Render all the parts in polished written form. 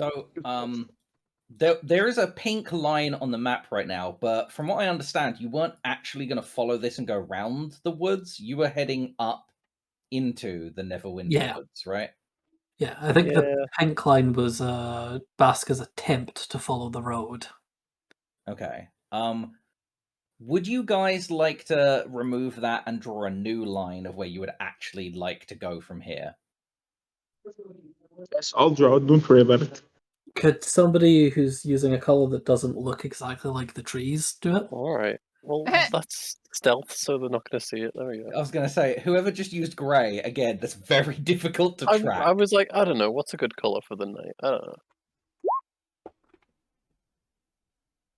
So, there is a pink line on the map right now, but from what I understand, you weren't actually going to follow this and go round the woods. You were heading up into the Neverwinter Yeah. Woods, right? Yeah, I think the Yeah. pink line was Basker's attempt to follow the road. Okay. Would you guys like to remove that and draw a new line of where you would actually like to go from here? Yes, I'll draw. Don't worry about it. Could somebody who's using a color that doesn't look exactly like the trees do it? All right. Well, that's stealth, so they're not going to see it. There we go. I was going to say, whoever just used grey, again, that's very difficult to track. I was like, I don't know, what's a good color for the night? I don't know.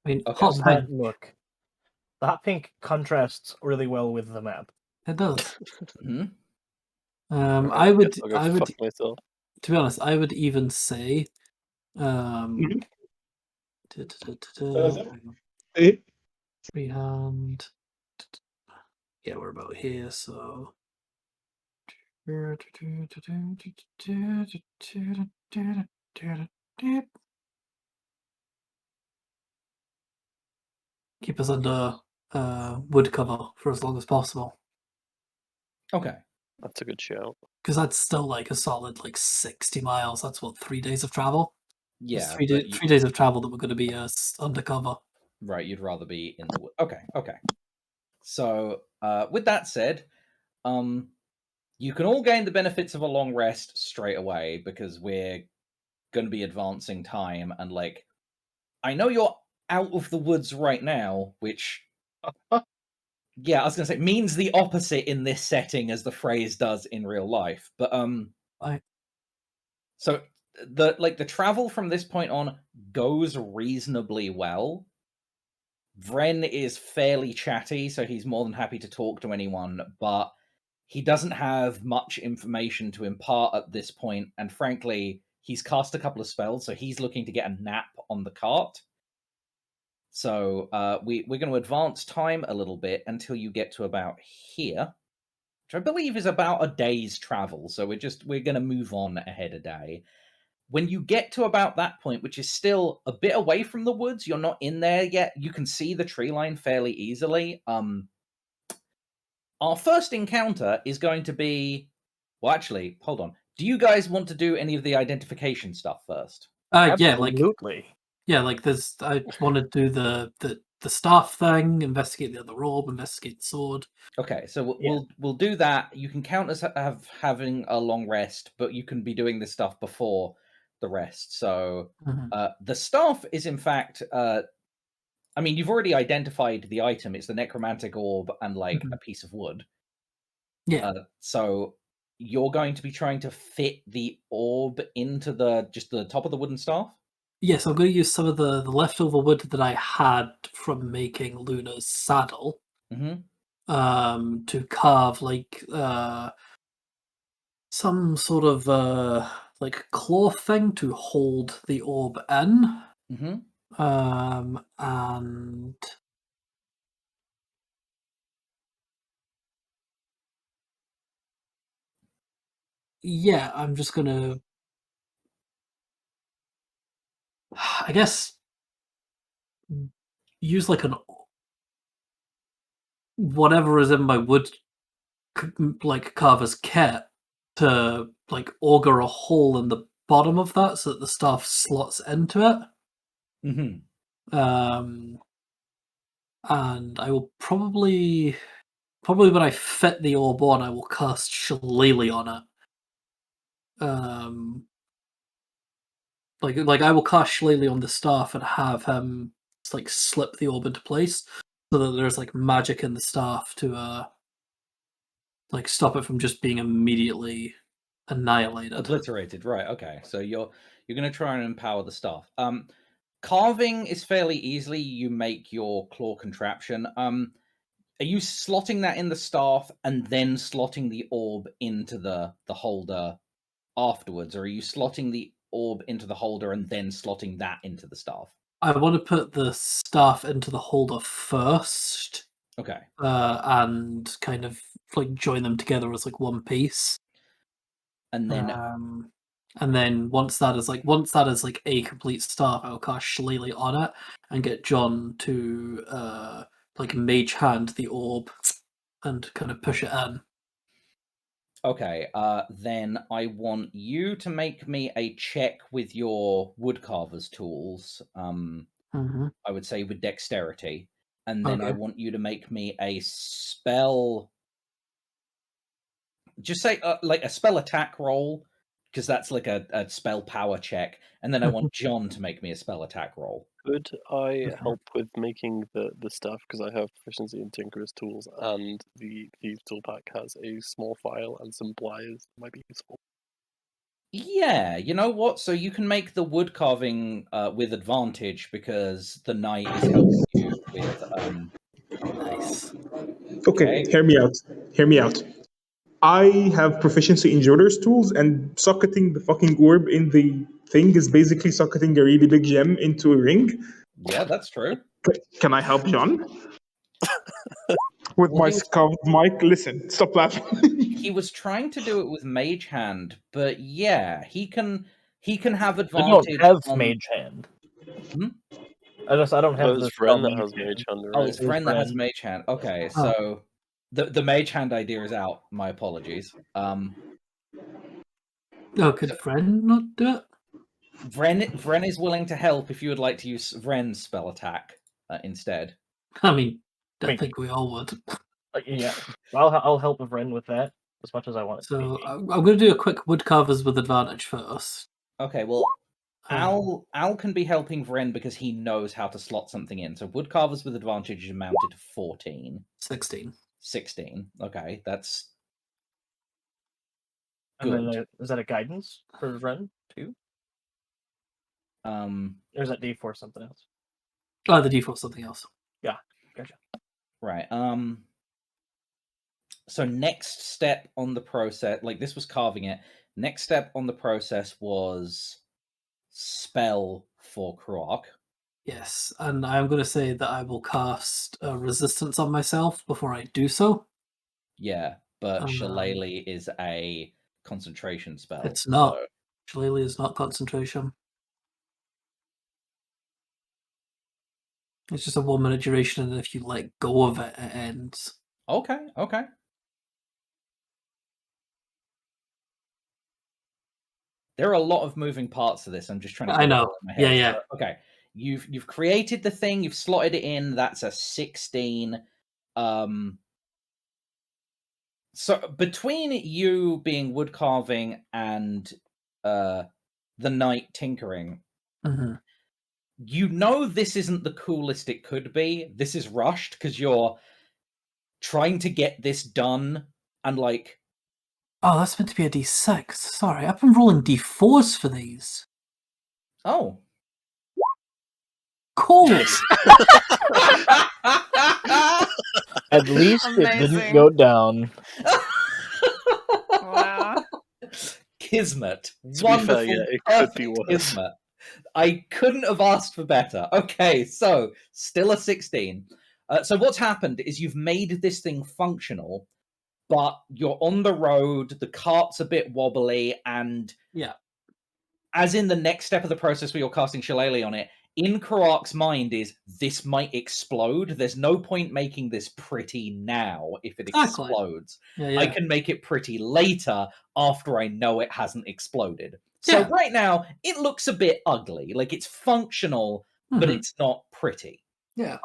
I mean, Okay. hot pink, Look, that pink contrasts really well with the map. it does. Hmm? I would, I'll go fuck myself. to be honest, I would even say, freehand. Yeah, we're about here, so. Keep us under wood cover for as long as possible. Okay. That's a good shout. Because that's still like a solid 60 miles. That's what, 3 days of travel? Yeah. It's 3 days of travel that we're going to be undercover. Right, you'd rather be in the wood. Okay. So, with that said, you can all gain the benefits of a long rest straight away because we're going to be advancing time. And, I know you're out of the woods right now, which, yeah, I was going to say, means the opposite in this setting as the phrase does in real life. But, so the travel from this point on goes reasonably well. Vren is fairly chatty, so he's more than happy to talk to anyone, but he doesn't have much information to impart at this point, and frankly, he's cast a couple of spells, so he's looking to get a nap on the cart. So we're going to advance time a little bit until you get to about here, which I believe is about a day's travel, so we're going to move on ahead a day. When you get to about that point, which is still a bit away from the woods, you're not in there yet, you can see the tree line fairly easily. Our first encounter is going to be... Well, actually, hold on. Do you guys want to do any of the identification stuff first? Absolutely. There's. I want to do the staff thing, investigate the other orb, investigate the sword. Okay, so we'll do that. You can count as having a long rest, but you can be doing this stuff before the rest. So the staff is in fact... I mean, you've already identified the item. It's the necromantic orb and a piece of wood. Yeah. So you're going to be trying to fit the orb into the top of the wooden staff? Yes, I'm going to use some of the leftover wood that I had from making Luna's saddle to carve some sort of claw thing to hold the orb in. And yeah, I'm just gonna, I guess, use whatever is in my wood carver's kit to auger a hole in the bottom of that so that the staff slots into it. And I will probably when I fit the orb on, I will cast Shillelagh on it. I will cast Shillelagh on the staff and have him slip the orb into place so that there's magic in the staff to stop it from just being immediately annihilated. Obliterated, right? Okay, so you're going to try and empower the staff. Carving is fairly easily. You make your claw contraption. Are you slotting that in the staff and then slotting the orb into the holder afterwards, or are you slotting the orb into the holder and then slotting that into the staff? I want to put the staff into the holder first. Okay. And kind of join them together as one piece. And then And then once that is a complete staff, I'll cast Shillelagh on it and get John to mage hand the orb and kind of push it in. Okay, then I want you to make me a check with your woodcarver's tools. I would say with dexterity, and then I Okay. want you to make me a spell. Just say like a spell attack roll, because that's like a spell power check, and then I want John to make me a spell attack roll. Could I help with making the stuff, because I have proficiency in Tinker's tools, and the Thieves Tool Pack has a small file and some pliers that might be useful. Yeah, you know what? So you can make the wood carving with advantage because the knight is helping you with. Nice. Okay, hear me out. Hear me out. I have proficiency in Joder's tools, and socketing the fucking orb in the thing is basically socketing a really big gem into a ring. Yeah, that's true. Can I help John? With Well, my he was- scout mic? Listen, stop laughing. He was trying to do it with Mage Hand, but yeah, he can have I advantage. don't have on... Mage Hand. Hmm? I don't have Oh, the it's spell Vren that Mage has Hand. Mage Hand, Oh, right? it's Vren that has Mage Hand. Okay, Oh. so the Mage Hand idea is out. My apologies. Oh, could Vren not do it? Vren is willing to help if you would like to use Vren's spell attack instead. I mean, I Wait. think we all would. Yeah, I'll help Vren with that as much as I want it. So I'm going to do a quick woodcarvers with advantage first. Okay, well, Al can be helping Vren because he knows how to slot something in. So woodcarvers with advantage is amounted to 14. 16. 16. Okay, that's And good. then is that a guidance for Vren too? Or is that D4 something else? Oh, the default something else. Yeah, gotcha. Right. So next step on the process, like this was carving it. Next step on the process was spell for Kroak. Yes, and I'm going to say that I will cast a resistance on myself before I do so. Yeah, but Shillelagh is a concentration spell. It's not. So... Shillelagh is not concentration. It's just a 1 minute duration, and if you let go of it, it ends. Okay. There are a lot of moving parts to this. I'm just trying to. I know. In my head. Yeah. So, okay, you've created the thing. You've slotted it in. That's a 16. So between you being wood carving and the knight tinkering, you know this isn't the coolest it could be. This is rushed because you're trying to get this done and like. Oh, that's meant to be a D6. Sorry, I've been rolling D4s for these. Oh. Cool. At least it didn't go down. Wow. Kismet. To Wonderful. be fair, yeah, it could be worse. Kismet. I couldn't have asked for better. Okay, so still a 16. So what's happened is you've made this thing functional, but you're on the road, the cart's a bit wobbly, and yeah, as in the next step of the process where you're casting Shillelagh on it, in Kroak's mind is this might explode. There's no point making this pretty now if it explodes. Yeah. I can make it pretty later after I know it hasn't exploded. So right now, it looks a bit ugly. Like it's functional, but it's not pretty. Yeah.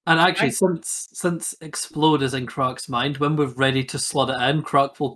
And actually, since explode is in Kroak's mind, when we're ready to slot it in, Kroak will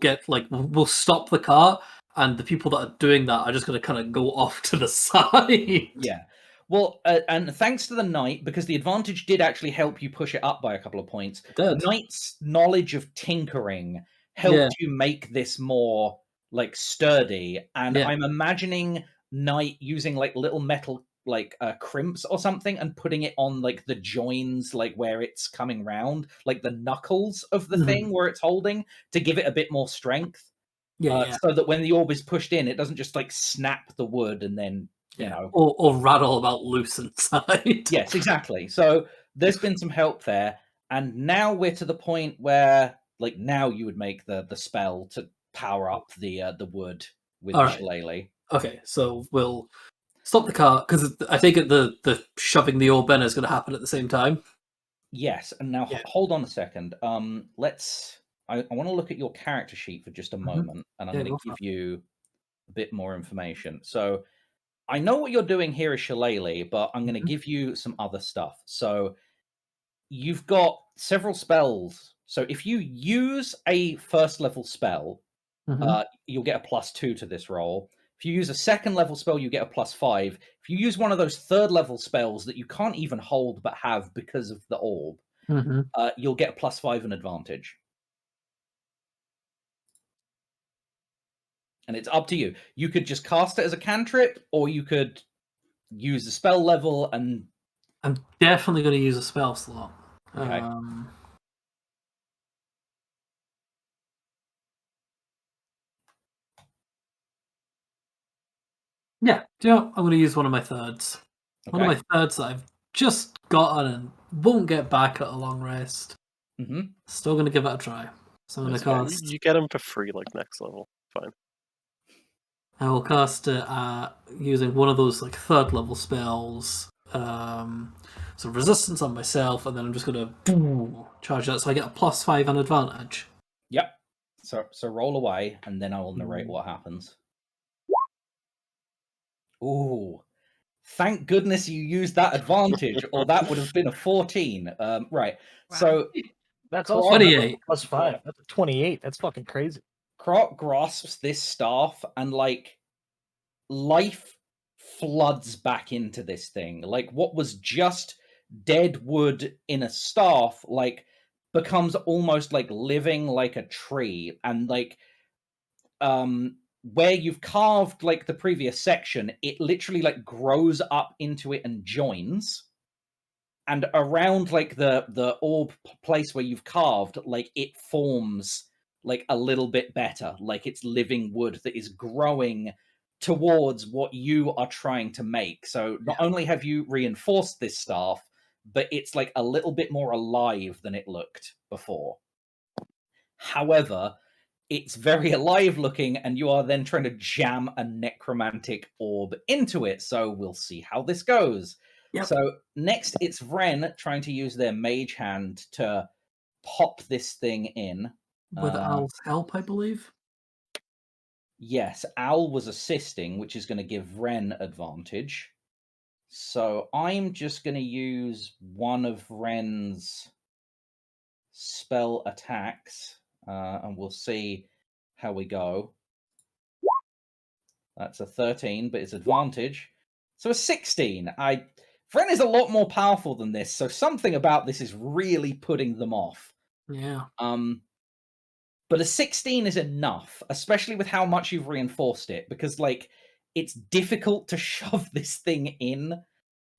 we'll stop the cart, and the people that are doing that are just going to kind of go off to the side. Yeah. Well, and thanks to the knight, because the advantage did actually help you push it up by a couple of points. The knight's knowledge of tinkering helped you make this more like sturdy. And I'm imagining knight using like little metal like crimps or something and putting it on like the joins, like where it's coming round, like the knuckles of the thing where it's holding to give it a bit more strength. So that when the orb is pushed in, it doesn't just like snap the wood and then you know or rattle about loose inside. Yes, exactly. So there's been some help there, and now we're to the point where like now you would make the spell to power up the wood with All the right. shillelagh. Okay, so we'll stop the car because I think the shoving the orb in is going to happen at the same time. Yes, and now Yeah. hold on a second. Let's. I want to look at your character sheet for just a moment, and I'm Yeah, going go to for give you a bit more information. So I know what you're doing here is shillelagh, but I'm going to give you some other stuff. So you've got several spells. So if you use a first level spell, you'll get a +2 to this roll. If you use a second level spell, you get a +5. If you use one of those third level spells that you can't even hold but have because of the orb, you'll get a +5 and advantage. And it's up to you. You could just cast it as a cantrip, or you could use the spell level and. I'm definitely going to use a spell slot. Okay. Yeah, do you know, I'm going to use one of my thirds. Okay. One of my thirds that I've just gotten and won't get back at a long rest. Still going to give it a try. So I'm going to cast. You get them for free, like next level. Fine. I will cast it using one of those like third level spells. So resistance on myself, and then I'm just going to charge that, so I get a +5 on advantage. Yep. So roll away, and then I will narrate what happens. Ooh. Thank goodness you used that advantage, or that would have been a 14. Right. So That's also 28 +5. That's a 28. That's fucking crazy. Croc grasps this staff, and like life floods back into this thing. Like what was just dead wood in a staff, like becomes almost like living like a tree, and like where you've carved like the previous section, it literally like grows up into it and joins. And around like the orb place where you've carved, like it forms like a little bit better, like it's living wood that is growing towards what you are trying to make. So not only have you reinforced this staff, but it's like a little bit more alive than it looked before. However, it's very alive looking, and you are then trying to jam a necromantic orb into it. So we'll see how this goes. Yep. So next, it's Vren trying to use their mage hand to pop this thing in. with Al's help, I believe. Yes, Al was assisting, which is going to give Vren advantage. So I'm just going to use one of Vren's spell attacks, and we'll see how we go. That's a 13, but it's advantage. So a 16. Vren is a lot more powerful than this, so something about this is really putting them off. Yeah. But a 16 is enough, especially with how much you've reinforced it, because like it's difficult to shove this thing in.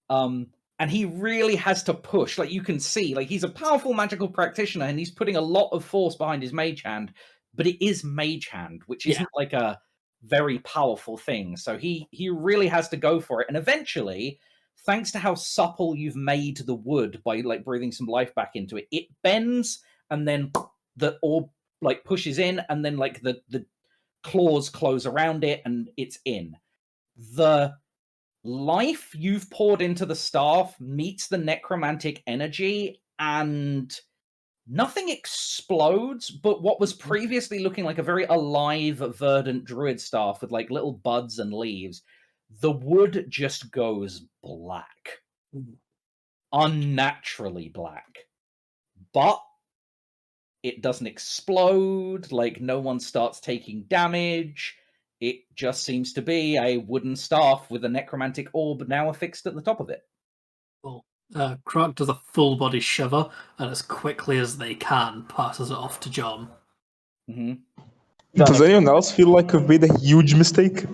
And he really has to push. Like you can see, like he's a powerful magical practitioner, and he's putting a lot of force behind his mage hand, but it is mage hand, which isn't like a very powerful thing. So he really has to go for it. And eventually, thanks to how supple you've made the wood by like breathing some life back into it, it bends, and then the orb like pushes in, and then like the claws close around it, and it's in. The life you've poured into the staff meets the necromantic energy, and nothing explodes, but what was previously looking like a very alive, verdant druid staff with like little buds and leaves, the wood just goes black. Unnaturally black. But it doesn't explode, like no one starts taking damage. It just seems to be a wooden staff with a necromantic orb now affixed at the top of it. Well, Croc does a full body shiver, and as quickly as they can, passes it off to John. Does anyone else feel like I've made a huge mistake?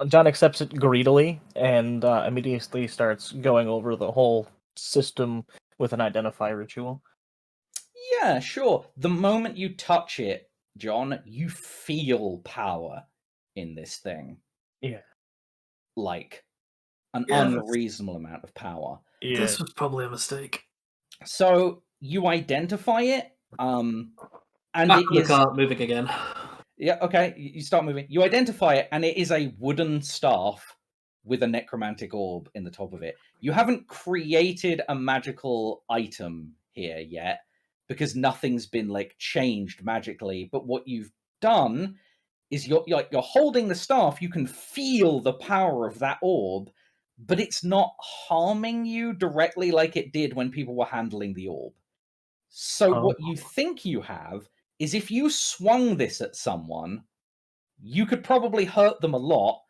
John accepts it greedily and immediately starts going over the whole system with an identify ritual. Yeah, sure. The moment you touch it, John, you feel power in this thing. Yeah. Like an unreasonable amount of power. Yeah. This was probably a mistake. So you identify it, And Back it on the is cart, moving again. Yeah, okay. You start moving. You identify it, and it is a wooden staff with a necromantic orb in the top of it. You haven't created a magical item here yet because nothing's been like changed magically. But what you've done is you're holding the staff. You can feel the power of that orb, but it's not harming you directly like it did when people were handling the orb. So Oh. what you think you have is if you swung this at someone, you could probably hurt them a lot,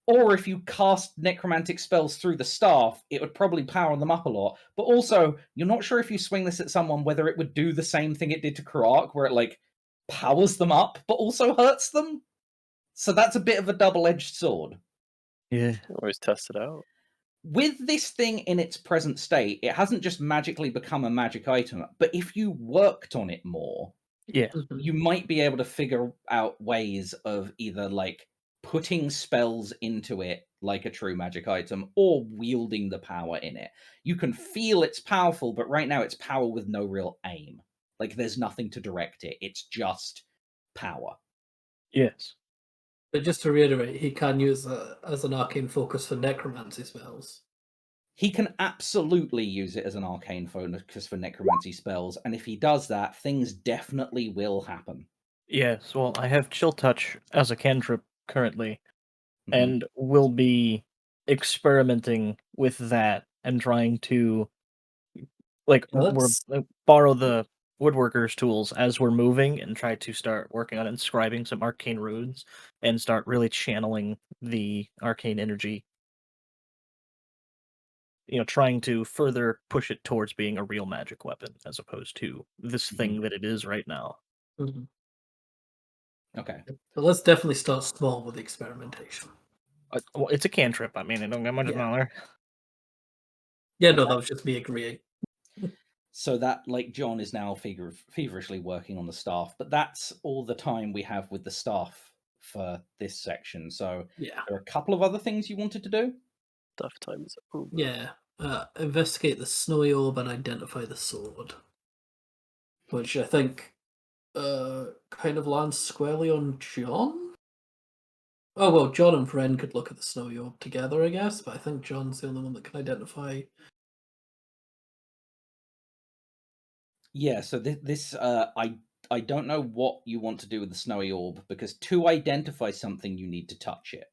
or if you cast necromantic spells through the staff, it would probably power them up a lot. But also, you're not sure if you swing this at someone whether it would do the same thing it did to Kroark, where it like powers them up but also hurts them. So that's a bit of a double-edged sword. Yeah. Always test it out. With this thing in its present state, it hasn't just magically become a magic item, but if you worked on it more, Yeah. you might be able to figure out ways of either like putting spells into it like a true magic item or wielding the power in it. You can feel it's powerful, but right now it's power with no real aim. Like there's nothing to direct it. It's just power. Yes. But just to reiterate, he can use it as an arcane focus for necromancy spells. He can absolutely use it as an arcane focus for necromancy spells, and if he does that, things definitely will happen. Yes. Well, I have Chill Touch as a cantrip currently, Mhm. and will be experimenting with that and trying to borrow the woodworker's tools as we're moving and try to start working on inscribing some arcane runes and start really channeling the arcane energy. Trying to further push it towards being a real magic weapon as opposed to this thing that it is right now. Mhm. Okay. But let's definitely start small with the experimentation. Well, it's a cantrip. I mean, it don't get much Yeah. smaller. Yeah, no, that was just me agreeing. So that, like, John is now feverishly working on the staff, but that's all the time we have with the staff for this section. So Yeah. there are a couple of other things you wanted to do. Stuff time is over. Yeah. Investigate the snowy orb and identify the sword. Which I think kind of lands squarely on John? Oh, well, John and Vren could look at the snowy orb together, I guess, but I think John's the only one that can identify. Yeah, so this I don't know what you want to do with the snowy orb, because to identify something you need to touch it.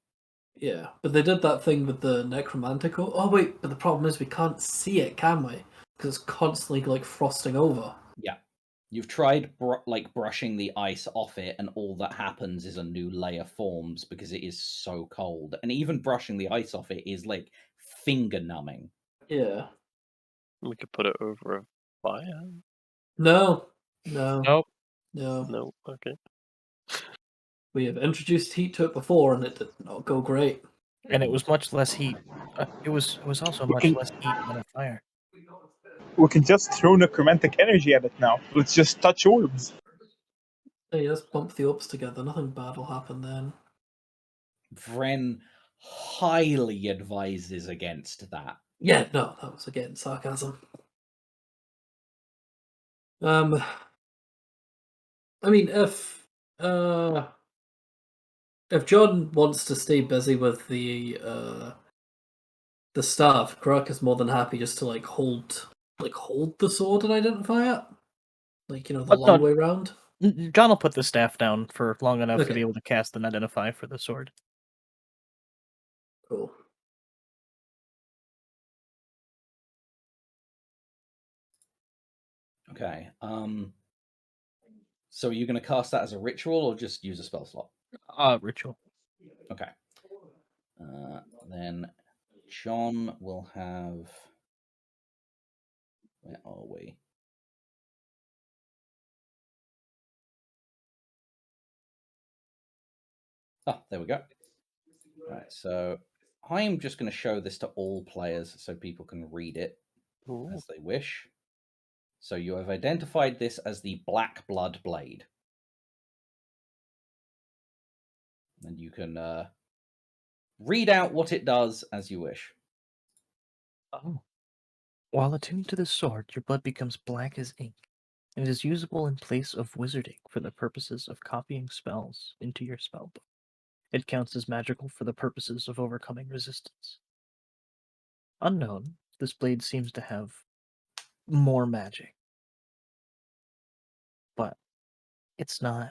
Yeah, but they did that thing with the necromantic orb. Oh, wait, but the problem is we can't see it, can we? Because it's constantly, like, frosting over. Yeah. You've tried brushing the ice off it, and all that happens is a new layer forms because it is so cold. And even brushing the ice off it is like finger numbing. Yeah. We could put it over a fire. No. Nope. No, okay. We have introduced heat to it before, and it did not go great. And it was much less heat. It was also much less heat than a fire. We can just throw necromantic energy at it now. Let's just touch orbs. Hey, let's bump the orbs together. Nothing bad will happen then. Vren highly advises against that. Yeah, no, that was again sarcasm. I mean, if John wants to stay busy with the staff, Kroark is more than happy just to hold the sword and identify it, the But long no, way round. John will put the staff down for long enough to Okay. be able to cast and identify for the sword. Cool. Okay. So are you going to cast that as a ritual or just use a spell slot? Ritual. Okay. Then John will have. Where are we? Oh, there we go. Right, so I'm just going to show this to all players so people can read it as they wish. So you have identified this as the Black Blood Blade. And you can read out what it does as you wish. Oh. While attuned to the sword, your blood becomes black as ink. and is usable in place of wizarding for the purposes of copying spells into your spellbook. It counts as magical for the purposes of overcoming resistance. Unknown, this blade seems to have more magic, but it's not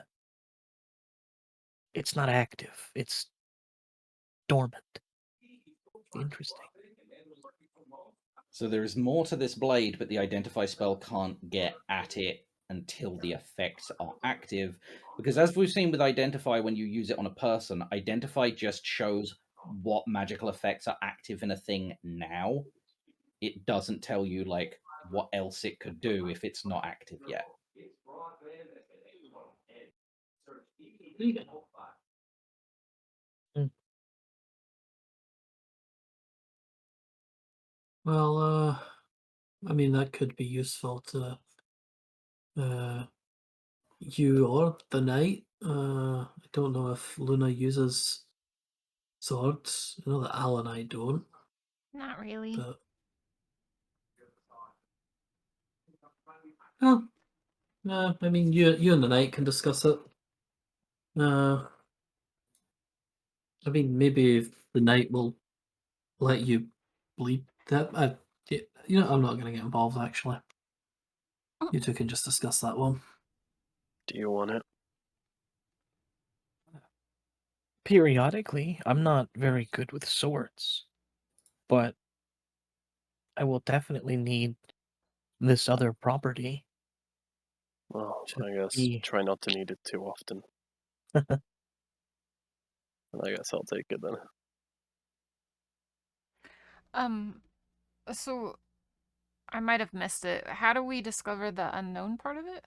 active. It's dormant. Interesting. So there is more to this blade, but the identify spell can't get at it until the effects are active. Because as we've seen with identify, when you use it on a person, identify just shows what magical effects are active in a thing now. It doesn't tell you like what else it could do if it's not active yet. Well, I mean, that could be useful to you or the knight. I don't know if Luna uses swords. I know that Al and I don't. Not really. But oh, I mean, you and the knight can discuss it. I mean, maybe the knight will let you bleed that. I'm not going to get involved. Actually, you two can just discuss that one. Do you want it? Periodically, I'm not very good with swords, but I will definitely need this other property. Well, to I guess be- try not to need it too often. And I guess I'll take it then. So I might have missed it. How do we discover the unknown part of it?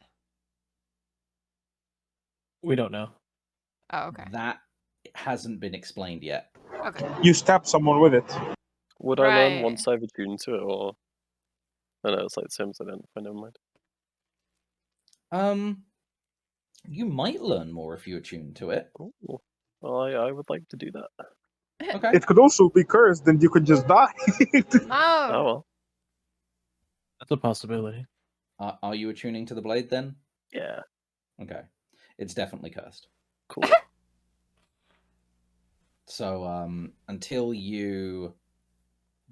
We don't know. Oh, okay. That hasn't been explained yet. Okay. You stab someone with it. Would I learn Right. once I've attuned to it, or... I know, it's like the same as identify, never mind. You might learn more if you attune to it. Ooh. Well, I would like to do that. Okay. It could also be cursed, and you could just die. Oh, No. well. That's a possibility. Are you attuning to the blade then? Yeah, Okay. It's definitely cursed. cool. So until you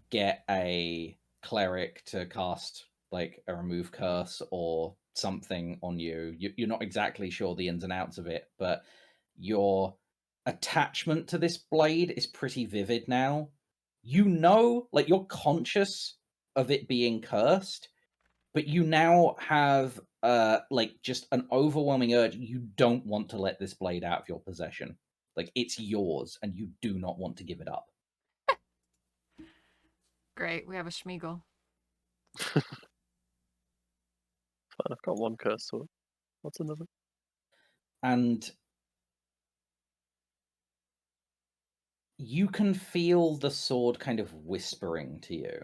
get a cleric to cast like a remove curse or something on you, you're not exactly sure the ins and outs of it, but your attachment to this blade is pretty vivid now. You know, like you're conscious of it being cursed, but you now have like just an overwhelming urge. You don't want to let this blade out of your possession. Like it's yours and you do not want to give it up. Great. We have a Schmeagle. Fine, I've got one curse sword. What's another? And you can feel the sword kind of whispering to you.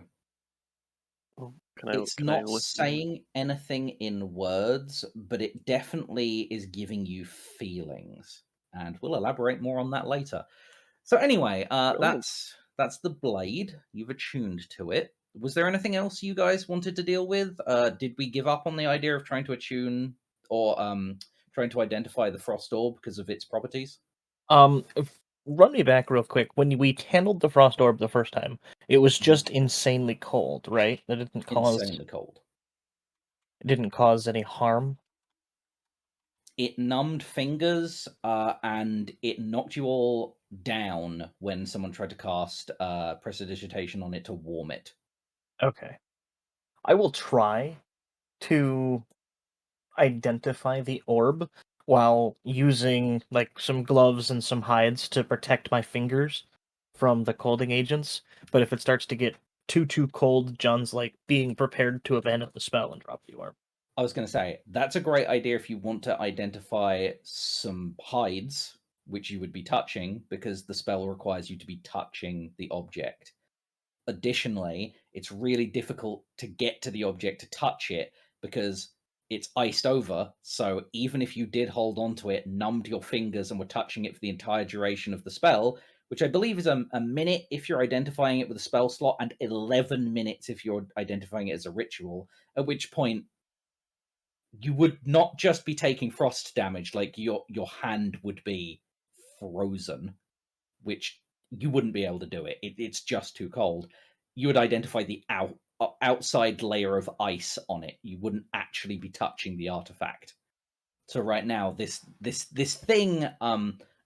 Oh, can It's I not listen? saying anything in words, but it definitely is giving you feelings. And we'll elaborate more on that later. So anyway, Brilliant. that's the blade. You've attuned to it. Was there anything else you guys wanted to deal with? Did we give up on the idea of trying to attune or trying to identify the frost orb because of its properties? Run me back real quick. When we handled the frost orb the first time, it was just insanely cold, right? That Insanely cold. It didn't cause any harm. It numbed fingers and it knocked you all down when someone tried to cast prestidigitation on it to warm it. Okay. I will try to identify the orb while using like some gloves and some hides to protect my fingers from the colding agents. But if it starts to get too cold, John's like being prepared to abandon the spell and drop the orb. I was going to say, that's a great idea if you want to identify some hides, which you would be touching, because the spell requires you to be touching the object. Additionally, it's really difficult to get to the object to touch it, because it's iced over, so even if you did hold on to it, numbed your fingers, and were touching it for the entire duration of the spell, which I believe is a minute if you're identifying it with a spell slot, and 11 minutes if you're identifying it as a ritual, at which point you would not just be taking frost damage, like your hand would be frozen, which you wouldn't be able to do it. It's just too cold. You would identify the outside layer of ice on it. You wouldn't actually be touching the artifact. So right now, this thing,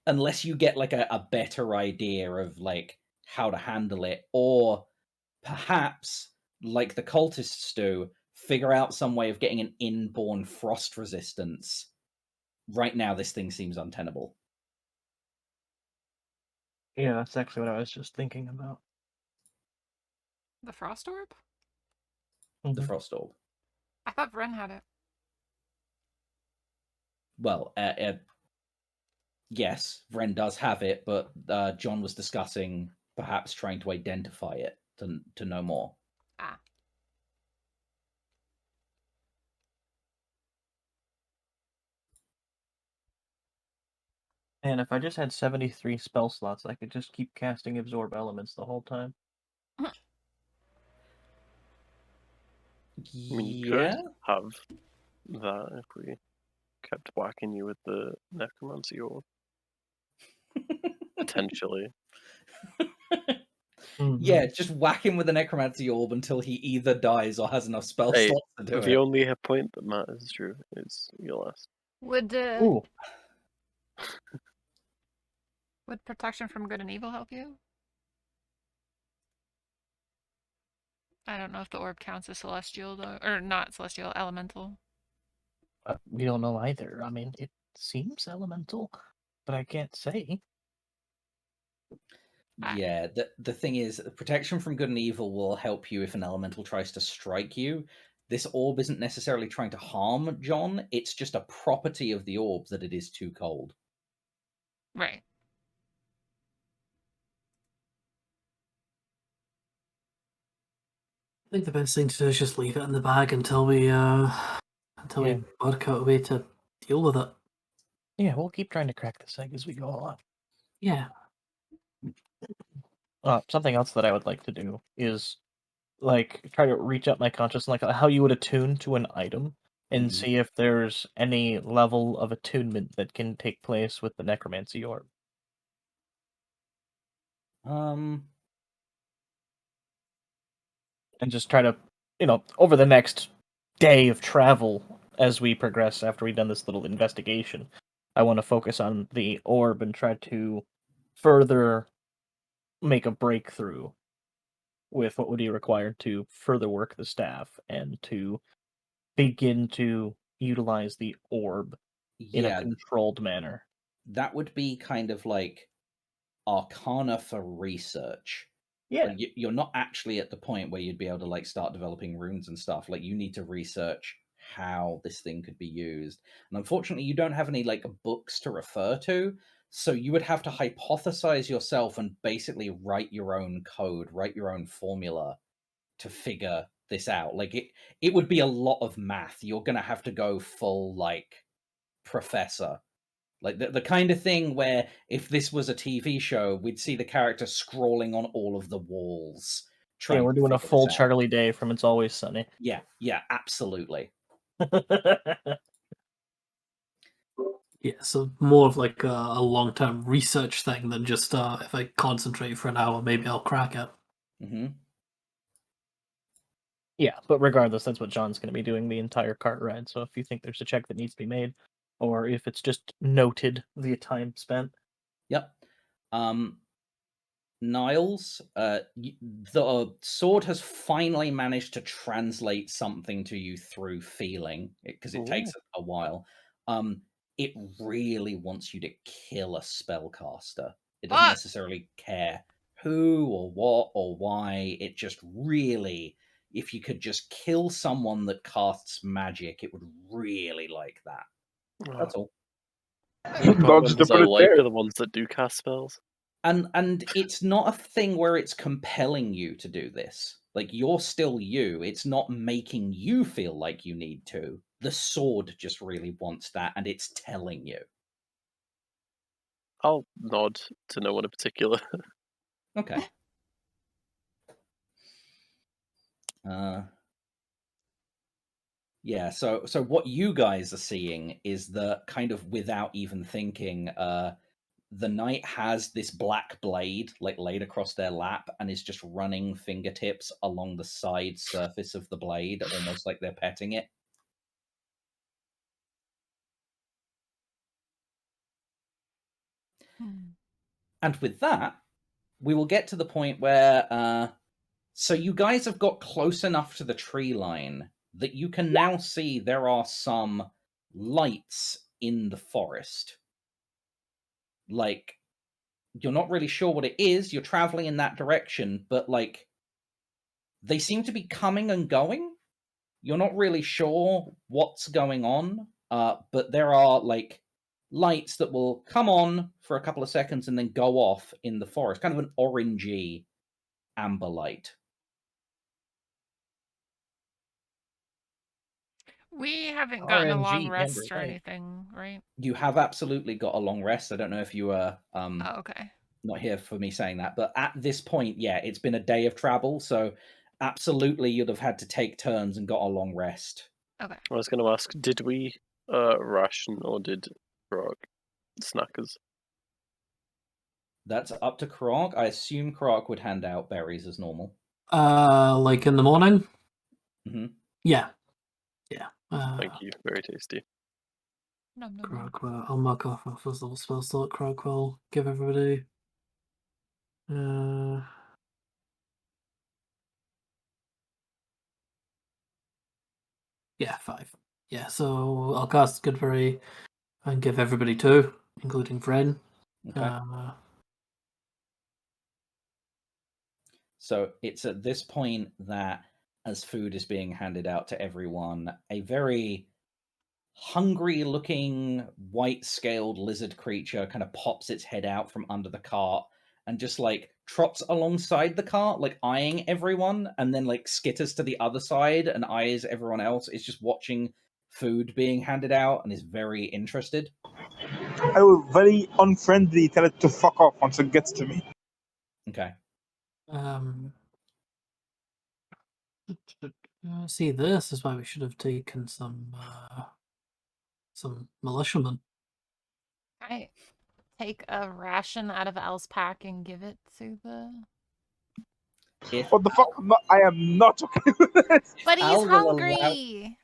unless you get like a better idea of like how to handle it, or perhaps like the cultists do, figure out some way of getting an inborn frost resistance. Right now, this thing seems untenable. Yeah, that's actually what I was just thinking about. The frost orb? The frost orb. I thought Vren had it. Well, yes, Vren does have it, but John was discussing perhaps trying to identify it to know more. Ah. And if I just had 73 spell slots, I could just keep casting Absorb Elements the whole time. I mean, you Yeah. could have that if we kept whacking you with the necromancy orb. Potentially. Yeah, just whack him with the necromancy orb until he either dies or has enough spell Hey, slots to do the it. only hit point that matters, Drew, is your last. Would Ooh. would protection from good and evil help you? I don't know if the orb counts as celestial though, or not celestial, elemental. We don't know either. I mean, it seems elemental, but I can't say. Yeah, the thing is, protection from good and evil will help you if an elemental tries to strike you. This orb isn't necessarily trying to harm John, it's just a property of the orb that it is too cold. Right. I think the best thing to do is just leave it in the bag until we we work out a way to deal with it. Yeah, we'll keep trying to crack this egg as we go along. Yeah. Something else that I would like to do is like try to reach out my conscious, like how you would attune to an item, and see if there's any level of attunement that can take place with the necromancy orb. Um, And just try to, over the next day of travel, as we progress after we've done this little investigation, I want to focus on the orb and try to further make a breakthrough with what would be required to further work the staff and to begin to utilize the orb in a yeah, controlled manner. that would be kind of like Arcana for research. Yeah. Like you're not actually at the point where you'd be able to like start developing runes and stuff. Like you need to research how this thing could be used. And unfortunately, you don't have any like books to refer to. So you would have to hypothesize yourself and basically write your own code, write your own formula to figure this out. Like it would be a lot of math. You're gonna have to go full like professor. Like the kind of thing where if this was a TV show, we'd see the character scrawling on all of the walls. Yeah, we're doing a full Charlie Day from It's Always Sunny. Yeah, absolutely. Yeah, so more of like a long-term research thing than just if I concentrate for an hour, maybe I'll crack it. Mm-hmm. Yeah, but regardless, that's what John's going to be doing the entire cart ride. So if you think there's a check that needs to be made, or if it's just noted via time spent. Yep. Niles, the sword has finally managed to translate something to you through feeling, because it takes a while. It really wants you to kill a spellcaster. It doesn't necessarily care who or what or why. It just really, if you could just kill someone that casts magic, it would really like that. That's all. The Dodge to ones I put it like there. are the ones that do cast spells. And it's not a thing where it's compelling you to do this. Like, you're still you. It's not making you feel like you need to. The sword just really wants that, and it's telling you. I'll nod to no one in particular. Okay. Yeah, so what you guys are seeing is that kind of without even thinking, the knight has this black blade like laid across their lap and is just running fingertips along the side surface of the blade, almost like they're petting it. And with that, we will get to the point where so you guys have got close enough to the tree line that you can now see there are some lights in the forest. Like, you're not really sure what it is. You're traveling in that direction, but like they seem to be coming and going. You're not really sure what's going on, but there are like lights that will come on for a couple of seconds and then go off in the forest, kind of an orangey amber light. We haven't gotten a long RNG rest or amber light. anything, right? You have absolutely got a long rest. I don't know if you were Oh, okay. not here for me saying that, but at this point, yeah, it's been a day of travel, so absolutely you'd have had to take turns and got a long rest. Okay. I was going to ask, did we ration or did Grog snackers? That's up to Krog. I assume Krog would hand out berries as normal. Like in the morning? Mm-hmm. Yeah. Thank you, very tasty. Nom, nom, nom. Krog will, I'll mark off my first level spell slot. Krog will give everybody. Yeah, 5. Yeah, so I'll cast Goodberry and give everybody 2, including Vren. Okay. So it's at this point that, as food is being handed out to everyone, a very hungry-looking, white-scaled lizard creature kind of pops its head out from under the cart and just like trots alongside the cart, like eyeing everyone, and then like skitters to the other side and eyes everyone else. Is just watching food being handed out and is very interested. I will very unfriendly tell it to fuck off once it gets to me. Okay. See, this is why we should have taken some militiamen. I take a ration out of Al's pack and give it to the. If What the fuck? I am not okay with this. But he's Al will allow- hungry.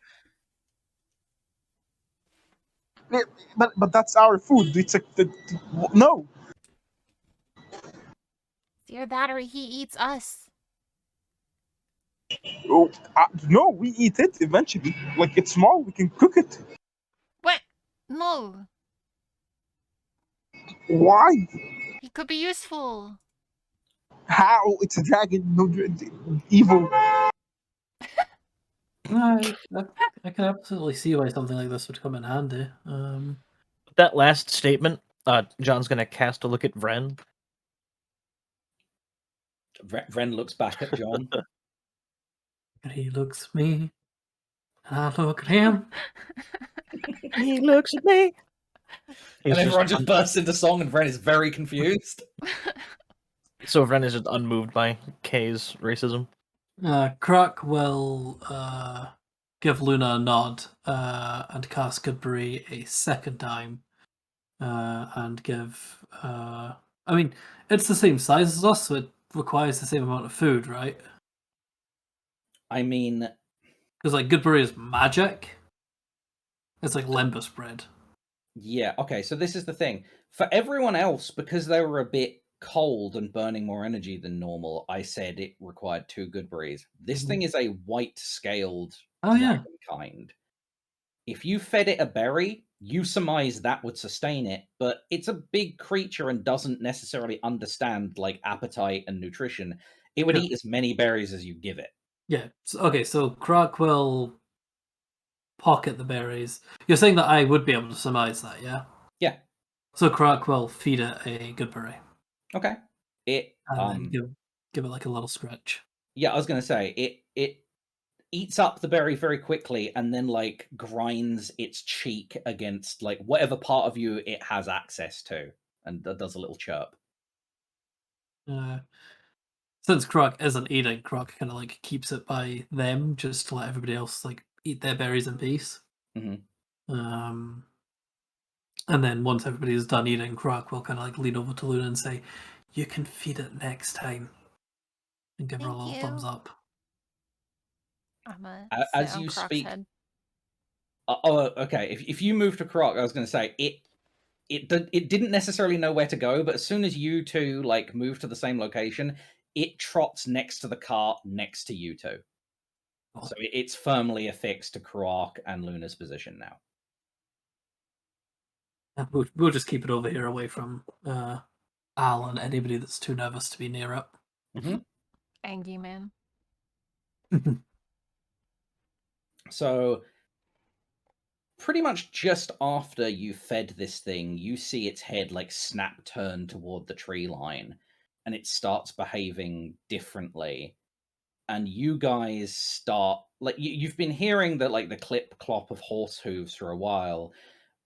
But that's our food. It's like no. Dear that, or he eats us. Oh, no, we eat it eventually. Like, it's small, we can cook it. What? No. Why? He could be useful. How? It's a dragon. No, evil. I can absolutely see why something like this would come in handy. That last statement, John's gonna cast a look at Vren. Vren looks back at John. He looks at me, and I look at him. He looks at me. And everyone just bursts into song, and Vren is very confused. So Vren is just unmoved by Kay's racism. Croc will give Luna a nod and cast Goodberry a second time, and give. I mean, it's the same size as us, so it requires the same amount of food, right? I mean, because like Goodberry is magic. It's like Lembas bread. Yeah, okay, so this is the thing. For everyone else, because they were a bit cold and burning more energy than normal, I said it required 2 Goodberries. This thing is a white-scaled dragon kind. If you fed it a berry, you surmise that would sustain it, but it's a big creature and doesn't necessarily understand like appetite and nutrition. It would eat as many berries as you give it. Yeah. Okay, so Croc will pocket the berries. You're saying that I would be able to surmise that, yeah? Yeah. So Croc will feed it a Goodberry. Okay. And then give it like a little scratch. Yeah, I was gonna say it eats up the berry very quickly and then like grinds its cheek against like whatever part of you it has access to, and does a little chirp. Since Croc isn't eating, Croc kind of like keeps it by them just to let everybody else like eat their berries in peace. Mhm. And then once everybody's done eating, Croc will kind of like lean over to Luna and say, "You can feed it next time," and give her a Thank little you. thumbs up. I'm gonna As sit on you Croc's speak, head. okay. If you move to Croc, I was going to say it didn't necessarily know where to go, but as soon as you two like move to the same location, it trots next to the cart next to you two. Oh. So it's firmly affixed to Croc and Luna's position now. We'll just keep it over here away from Al and anybody that's too nervous to be near it. Mm-hmm. Angie man. So pretty much just after you fed this thing, you see its head like snap turn toward the tree line, and it starts behaving differently. And you guys start like you've been hearing the like the clip clop of horse hooves for a while,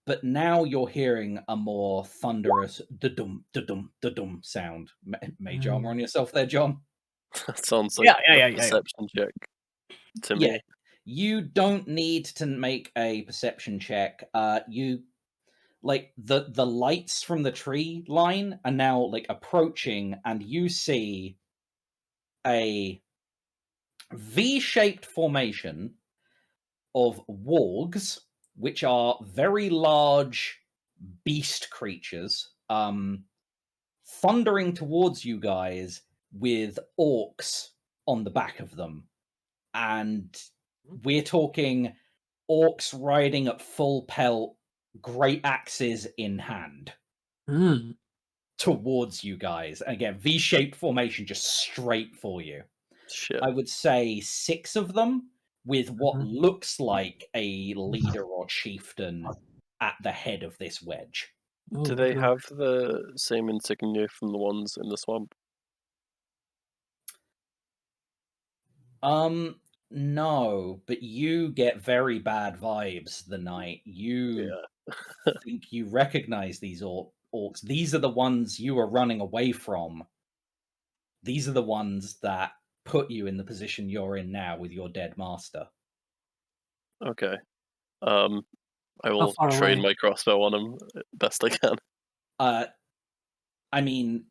but now you're hearing a more thunderous da-dum da-dum da-dum sound. Major armor on yourself there, John. That sounds like Yeah. a perception check to me. Yeah, you don't need to make a perception check. You like the lights from the tree line are now like approaching, and you see a V-shaped formation of wargs, which are very large beast creatures, thundering towards you guys with orcs on the back of them. And we're talking orcs riding at full pelt, great axes in hand, towards you guys. And again, V-shaped formation just straight for you. Shit. I would say 6 of them, with what looks like a leader or chieftain at the head of this wedge. Do they have the same insignia from the ones in the swamp? No, but you get very bad vibes the night you think you recognize these orcs. These are the ones you are running away from. These are the ones that put you in the position you're in now with your dead master. Okay. I will far train away? my crossbow on them best I can. I mean,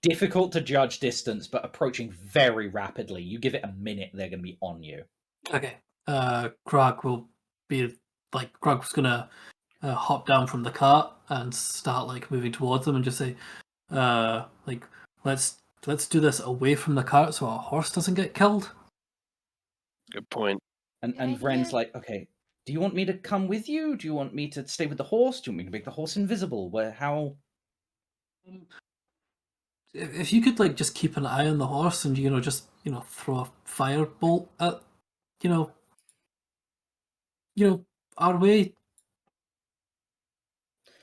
difficult to judge distance, but approaching very rapidly. You give it a minute, they're going to be on you. Okay. Krog will be like Krog's gonna hop down from the cart and start like moving towards them and just say, like let's do this away from the cart so our horse doesn't get killed. Good point. And Good Vren's idea. like, okay, do you want me to come with you? Do you want me to stay with the horse? Do you want me to make the horse invisible? How? If you could like just keep an eye on the horse and just throw a firebolt at you know our way,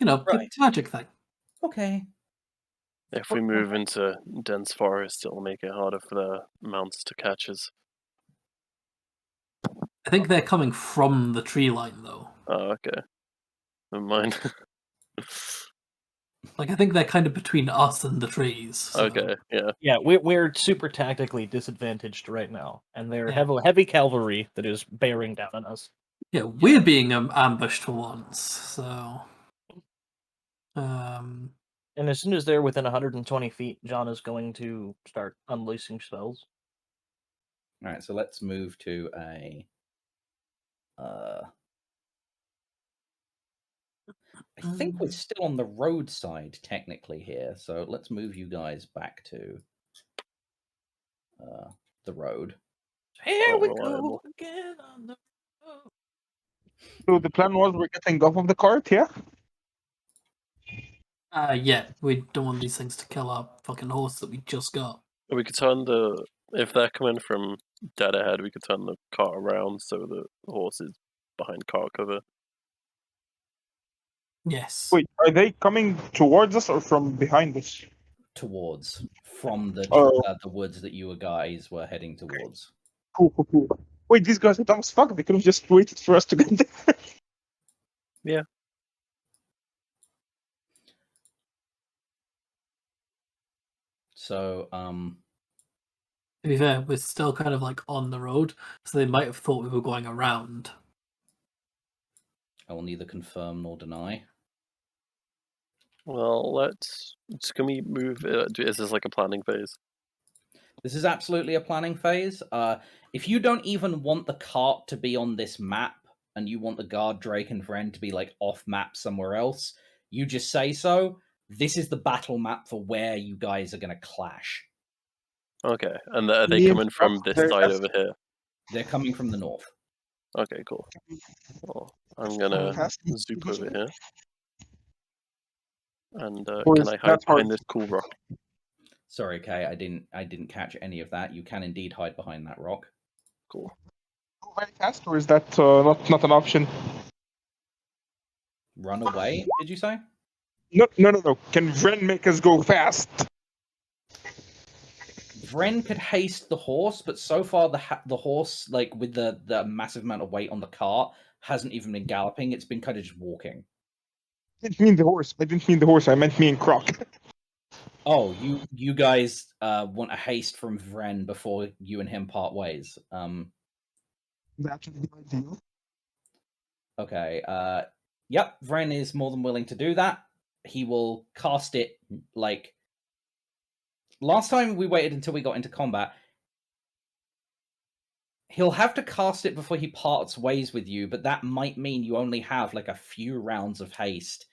Right. magic thing. Okay. If we move into dense forest, it'll make it harder for the mounts to catch us. I think they're coming from the tree line though. Oh, okay. Never mind. Like I think they're kind of between us and the trees. So. Okay, yeah. Yeah, we're super tactically disadvantaged right now, and they're Yeah. heavy cavalry that is bearing down on us. Yeah, we're being ambushed for once, so. And as soon as they're within 120 feet, John is going to start unleashing spells. All right, so let's move to a. I think we're still on the roadside technically here, so let's move you guys back to the road. Here we reliable. go again on the road. So the plan was we're getting off of the cart, yeah? Yeah, we don't want these things to kill our fucking horse that we just got. We could turn if they're coming from dead ahead, we could turn the cart around so the horse is behind cart cover. Yes. Wait, are they coming towards us or from behind us? Towards from the woods that you guys were heading towards. Cool. Wait, these guys are dumb as fuck. They could have just waited for us to get there. Yeah. So, To be fair, we're still kind of like on the road, so they might have thought we were going around. I will neither confirm nor deny. Well, can we move? Is this like a planning phase? This is absolutely a planning phase. If you don't even want the cart to be on this map, and you want the guard Drake and Vren to be like off map somewhere else, you just say so. This is the battle map for where you guys are going to clash. Okay, and are they Me and coming from this Croc, side over here? They're coming from the north. Okay, cool. Well, I'm gonna Fantastic. zoop over here. And Or can is I hide that behind hard? this cool rock? Sorry, Kay, I didn't catch any of that. You can indeed hide behind that rock. Cool. Go very fast, or is that not an option? Run away, did you say? No. Can Vren make us go fast? Vren could haste the horse, but so far the horse, like with the massive amount of weight on the cart, hasn't even been galloping. It's been kind of just walking. I didn't mean the horse. I meant me and Croc. Oh, you guys want a haste from Vren before you and him part ways. That would be ideal. Okay. Yep, Vren is more than willing to do that. He will cast it like last time we waited until we got into combat. He'll have to cast it before he parts ways with you, but that might mean you only have like a few rounds of haste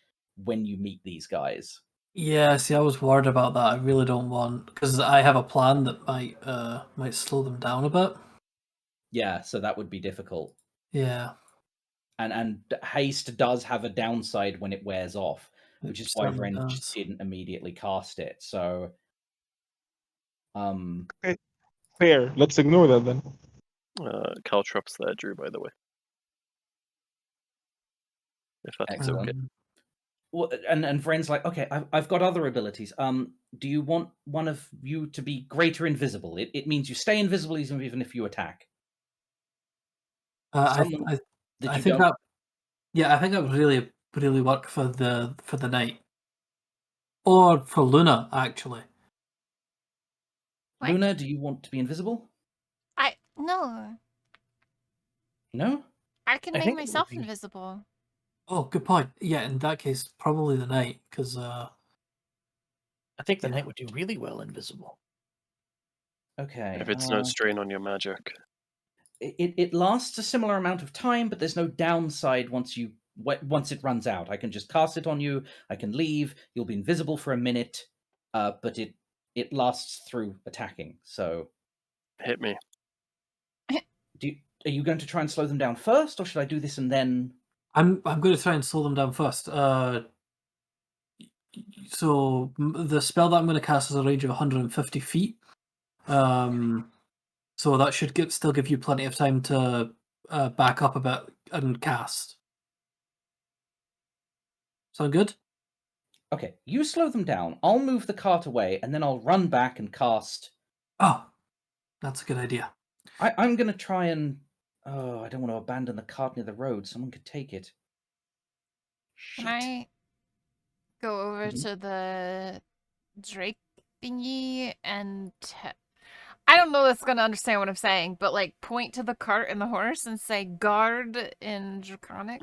when you meet these guys. Yeah, see, I was worried about that. I really don't want, because I have a plan that might slow them down a bit. Yeah, so that would be difficult. Yeah. And haste does have a downside when it wears off, which is why certainly Vren does. just didn't immediately cast it. So, Fair. Let's ignore that then. Caltrop's there, Drew, by the way. If that's excellent. okay. Well, and Vren's like, okay, I've got other abilities. Do you want one of you to be greater invisible? It means you stay invisible even if you attack. I think that, yeah, I think that would really work for the knight, or for Luna actually. What? Luna, do you want to be invisible? No. No? I can I make think it would myself be- invisible. Oh, good point. Yeah, in that case, probably the knight, because I think the yeah. knight would do really well invisible. Okay. If it's no strain on your magic. It lasts a similar amount of time, but there's no downside once it runs out. I can just cast it on you. I can leave. You'll be invisible for a minute, but it lasts through attacking. So, Hit me. are you going to try and slow them down first, or should I do this and then? I'm going to try and slow them down first. So the spell that I'm going to cast is a range of 150 feet. So that should still give you plenty of time to back up a bit and cast. Sound good? Okay, you slow them down. I'll move the cart away, and then I'll run back and cast. Oh, that's a good idea. I'm going to try and. Oh, I don't want to abandon the cart near the road. Someone could take it. Can I go over Mhm. to the Drake thingy and I don't know that's gonna understand what I'm saying, but like point to the cart and the horse and say guard in Draconic.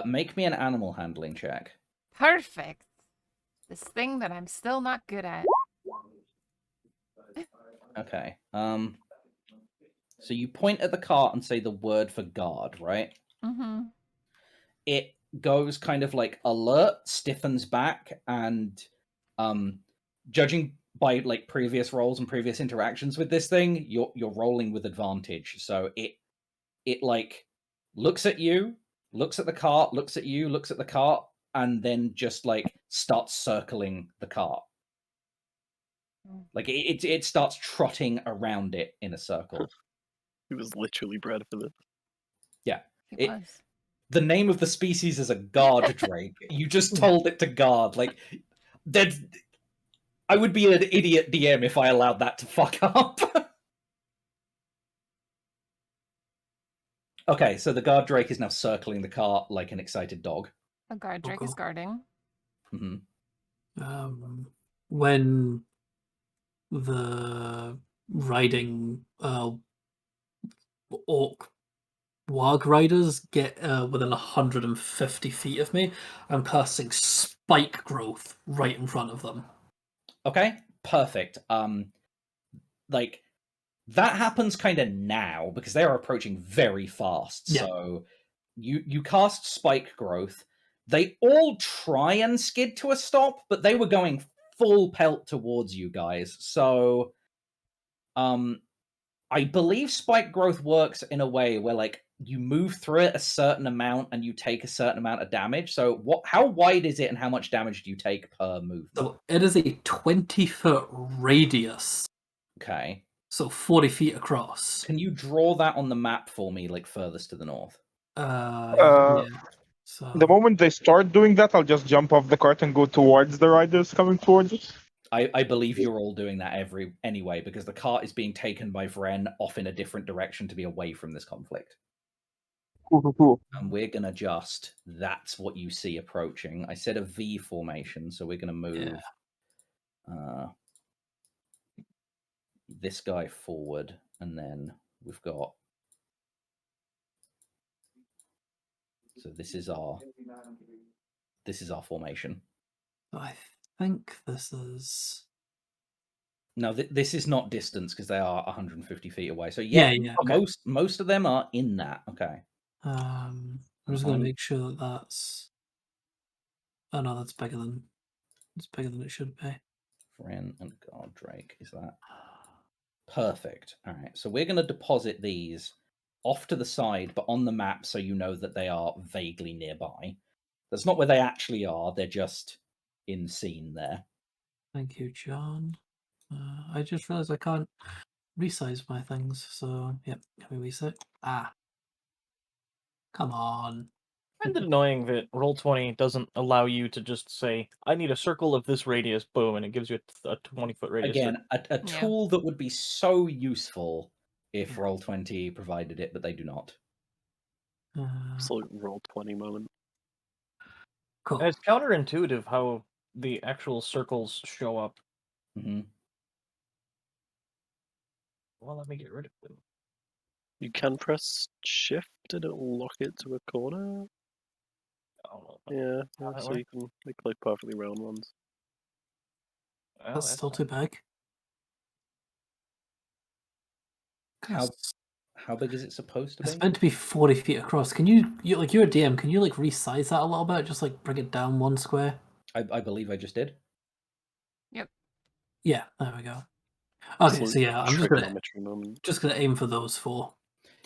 Make me an animal handling check. Perfect. This thing that I'm still not good at. Okay. So you point at the cart and say the word for guard, right? Mm-hmm. It goes kind of like alert, stiffens back, and judging by like previous rolls and previous interactions with this thing, you're rolling with advantage. So it like looks at you, looks at the cart, looks at you, looks at the cart, and then just like starts circling the cart. Like it starts trotting around it in a circle. He was literally bred for this. Yeah. It was. The name of the species is a guard drake. You just told it to guard. Like, I would be an idiot DM if I allowed that to fuck up. Okay, so the guard drake is now circling the cart like an excited dog. A guard drake is guarding. Mm-hmm. When the riding orc warg riders get within 150 feet of me, I'm casting spike growth right in front of them. Okay, perfect. Like that happens kind of now because they are approaching very fast. Yeah. So you cast spike growth. They all try and skid to a stop, but they were going full pelt towards you guys. So I believe spike growth works in a way where like you move through it a certain amount and you take a certain amount of damage. So how wide is it and how much damage do you take per movement? So it is a 20-foot radius. Okay. So 40 feet across. Can you draw that on the map for me, like furthest to the north? Yeah. So The moment they start doing that, I'll just jump off the cart and go towards the riders coming towards us. I believe you're all doing that anyway, because the cart is being taken by Vren off in a different direction to be away from this conflict. Cool. And we're going to that's what you see approaching. I said a V formation, so we're going to move this guy forward, and then we've got... So this is our formation. I think this is... No, this is not distance because they are 150 feet away. So Yeah, okay. most of them are in that. Okay. I'm just going to make sure that that's... Oh no, that's bigger than it should be. Vren and God Drake, is that perfect? All right, so we're going to deposit these off to the side, but on the map, so you know that they are vaguely nearby. That's not where they actually are; they're just in scene there. Thank you, John. I just realized I can't resize my things, so yep, can we reset? Come on. I find it annoying that Roll20 doesn't allow you to just say, I need a circle of this radius, boom, and it gives you a 20-foot radius. Again, a tool that would be so useful if Roll20 provided it, but they do not. Absolute Roll20 moment. Cool. And it's counterintuitive how the actual circles show up. Mm-hmm. Well, let me get rid of them. You can press shift and it'll lock it to a corner. Yeah, so you can make like perfectly round ones. Well, that's still too big. How big is it supposed to be? It's meant to be 40 feet across. Can you're a DM, can you like resize that a little bit? Just like bring it down one square? I believe I just did. Yep. Yeah, there we go. Okay, so yeah, I'm just gonna aim for those 4.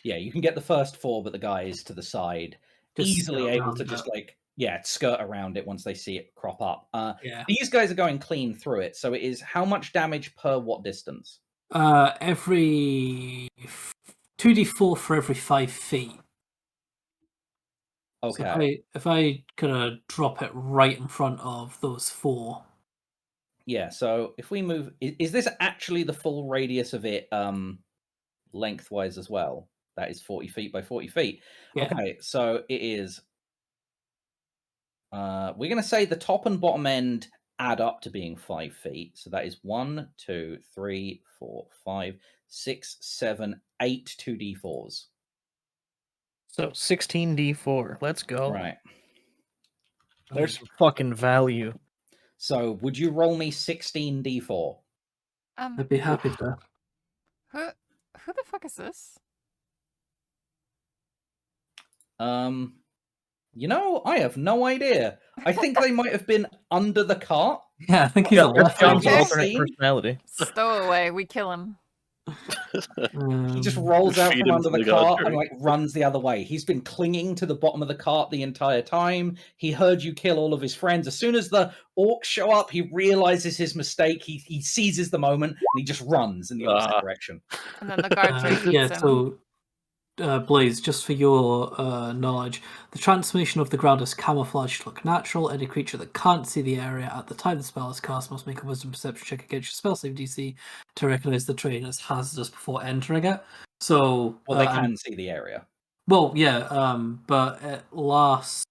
Yeah, you can get the first 4, but the guys to the side Just easily able to just skirt around it once they see it crop up. These guys are going clean through it, so it is how much damage per what distance? Every 2d4 for every 5 feet. Okay. So if I kind of drop it right in front of those 4. Yeah, so if we move... Is this actually the full radius of it lengthwise as well? That is 40 feet by 40 feet. Yeah. Okay, so it is... we're going to say the top and bottom end add up to being 5 feet. So that is 1, 2, 3, 4, 5, 6, 7, 8 2d4s. So 16d4. Let's go. Right. There's some fucking value. So would you roll me 16d4? I'd be happy to. Who the fuck is this? I have no idea. I think they might have been under the cart. Yeah, I think he's a left alternate personality. Stowaway, we kill him. He just rolls out from under the cart and runs the other way. He's been clinging to the bottom of the cart the entire time. He heard you kill all of his friends. As soon as the orcs show up, he realizes his mistake. He seizes the moment and he just runs in the opposite direction. And then the guard takes him. So Blaze, just for your knowledge, the transformation of the ground is camouflaged to look natural. Any creature that can't see the area at the time the spell is cast must make a wisdom perception check against your spell save DC to recognize the terrain as hazardous before entering it. So, they can see the area. Well, yeah, but it lasts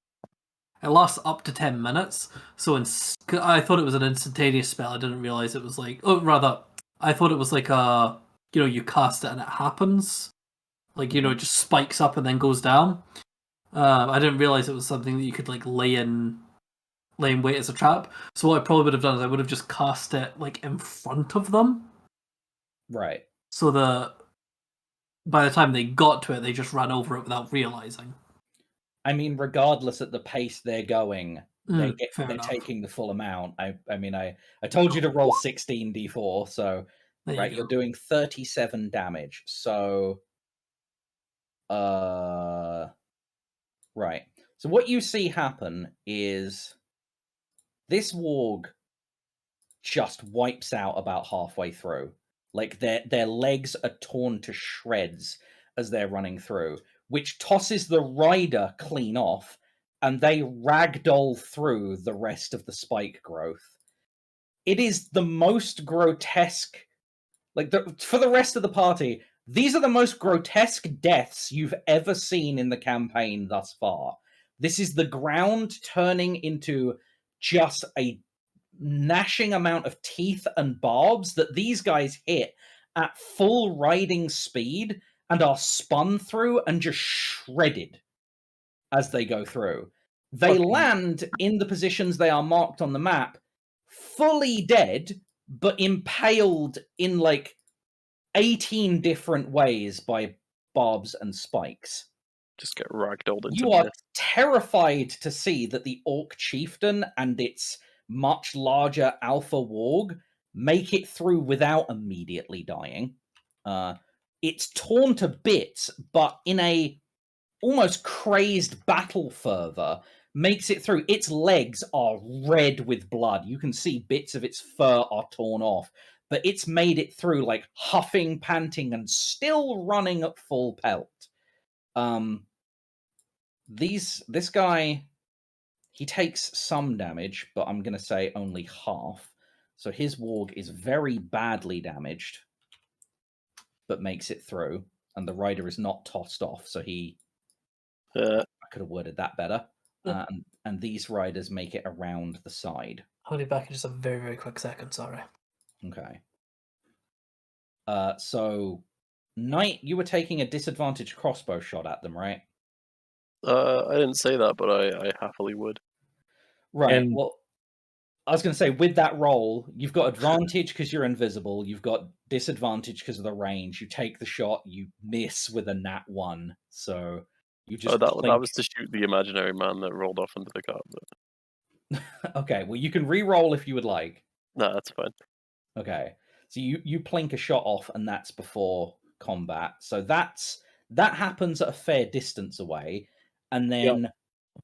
up to 10 minutes. So I thought it was an instantaneous spell. I didn't realize it was I thought it was like you cast it and it happens. Like, it just spikes up and then goes down. I didn't realize it was something that you could like lay in wait as a trap. So what I probably would have done is I would have just cast it like in front of them. Right. So that by the time they got to it, they just ran over it without realizing. I mean, regardless at the pace they're going, they're enough. taking the full amount. I told you to roll 16 d4, so right, you're doing 37 damage. So right. So what you see happen is this warg just wipes out about halfway through. Like their legs are torn to shreds as they're running through, which tosses the rider clean off, and they ragdoll through the rest of the spike growth. It is the most grotesque, for the rest of the party, these are the most grotesque deaths you've ever seen in the campaign thus far. This is the ground turning into just a gnashing amount of teeth and barbs that these guys hit at full riding speed and are spun through and just shredded as they go through. They land in the positions they are marked on the map, fully dead, but impaled in like 18 different ways by barbs and spikes. Just get ragdolled into You are terrified to see that the Orc Chieftain and its much larger Alpha Warg make it through without immediately dying. It's torn to bits, but in a almost crazed battle fervor, makes it through. Its legs are red with blood. You can see bits of its fur are torn off, but it's made it through, like huffing, panting, and still running at full pelt. This guy, he takes some damage, but I'm going to say only half. So his warg is very badly damaged, but makes it through, and the rider is not tossed off. So he, I could have worded that better. And these riders make it around the side. I'll be back in just a very, very quick second. Sorry. Okay. So, Knight, you were taking a disadvantaged crossbow shot at them, right? I didn't say that, but I happily would. Right. Well, I was going to say, with that roll, you've got advantage because you're invisible. You've got disadvantage because of the range. You take the shot, you miss with a nat 1. So you just. That was to shoot the imaginary man that rolled off into the car. But... Okay. Well, you can re-roll if you would like. No, that's fine. Okay. So you plink a shot off, and that's before combat. So that happens at a fair distance away, and then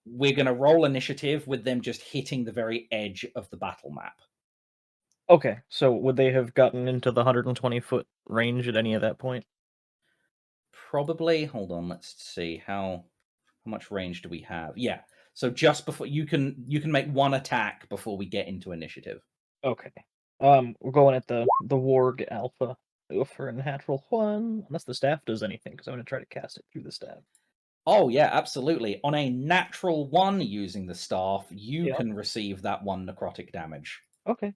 we're going to roll initiative with them just hitting the very edge of the battle map. Okay, so would they have gotten into the 120-foot range at any of that point? Probably. Hold on, let's see how much range do we have? Yeah. So just before you can make one attack before we get into initiative. Okay. We're going at the Warg Alpha for a natural 1, unless the staff does anything, because I'm going to try to cast it through the staff. Oh, yeah, absolutely. On a natural 1 using the staff, you can receive that 1 necrotic damage. Okay.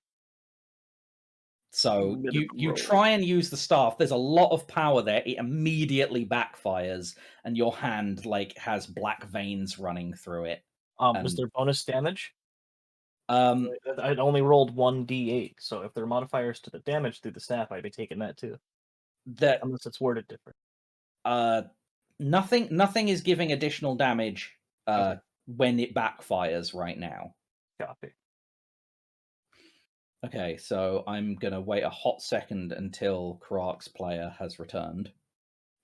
So you try and use the staff. There's a lot of power there. It immediately backfires, and your hand has black veins running through it. Was there bonus damage? I'd only rolled 1d8, so if there are modifiers to the damage through the staff, I'd be taking that too. Unless it's worded different. Nothing is giving additional damage when it backfires right now. Copy. Okay, so I'm gonna wait a hot second until Karak's player has returned,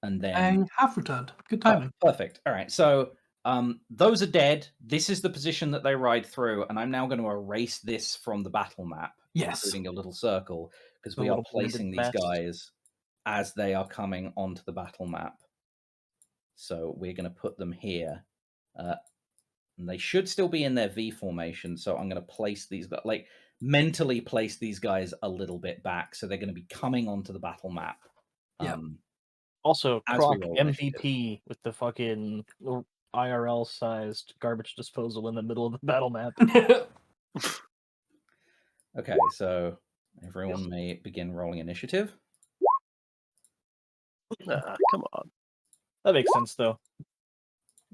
and then I have returned. Good timing. Perfect. All right, so those are dead. This is the position that they ride through, and I'm now going to erase this from the battle map, including a little circle, because we are placing these guys as they are coming onto the battle map. So we're going to put them here. And they should still be in their V formation, so I'm going to place these, mentally place these guys a little bit back, so they're going to be coming onto the battle map. Yeah. Also, Croc MVP with the fucking IRL-sized garbage disposal in the middle of the battle map. Okay, so Everyone may begin rolling initiative. Come on. That makes sense, though.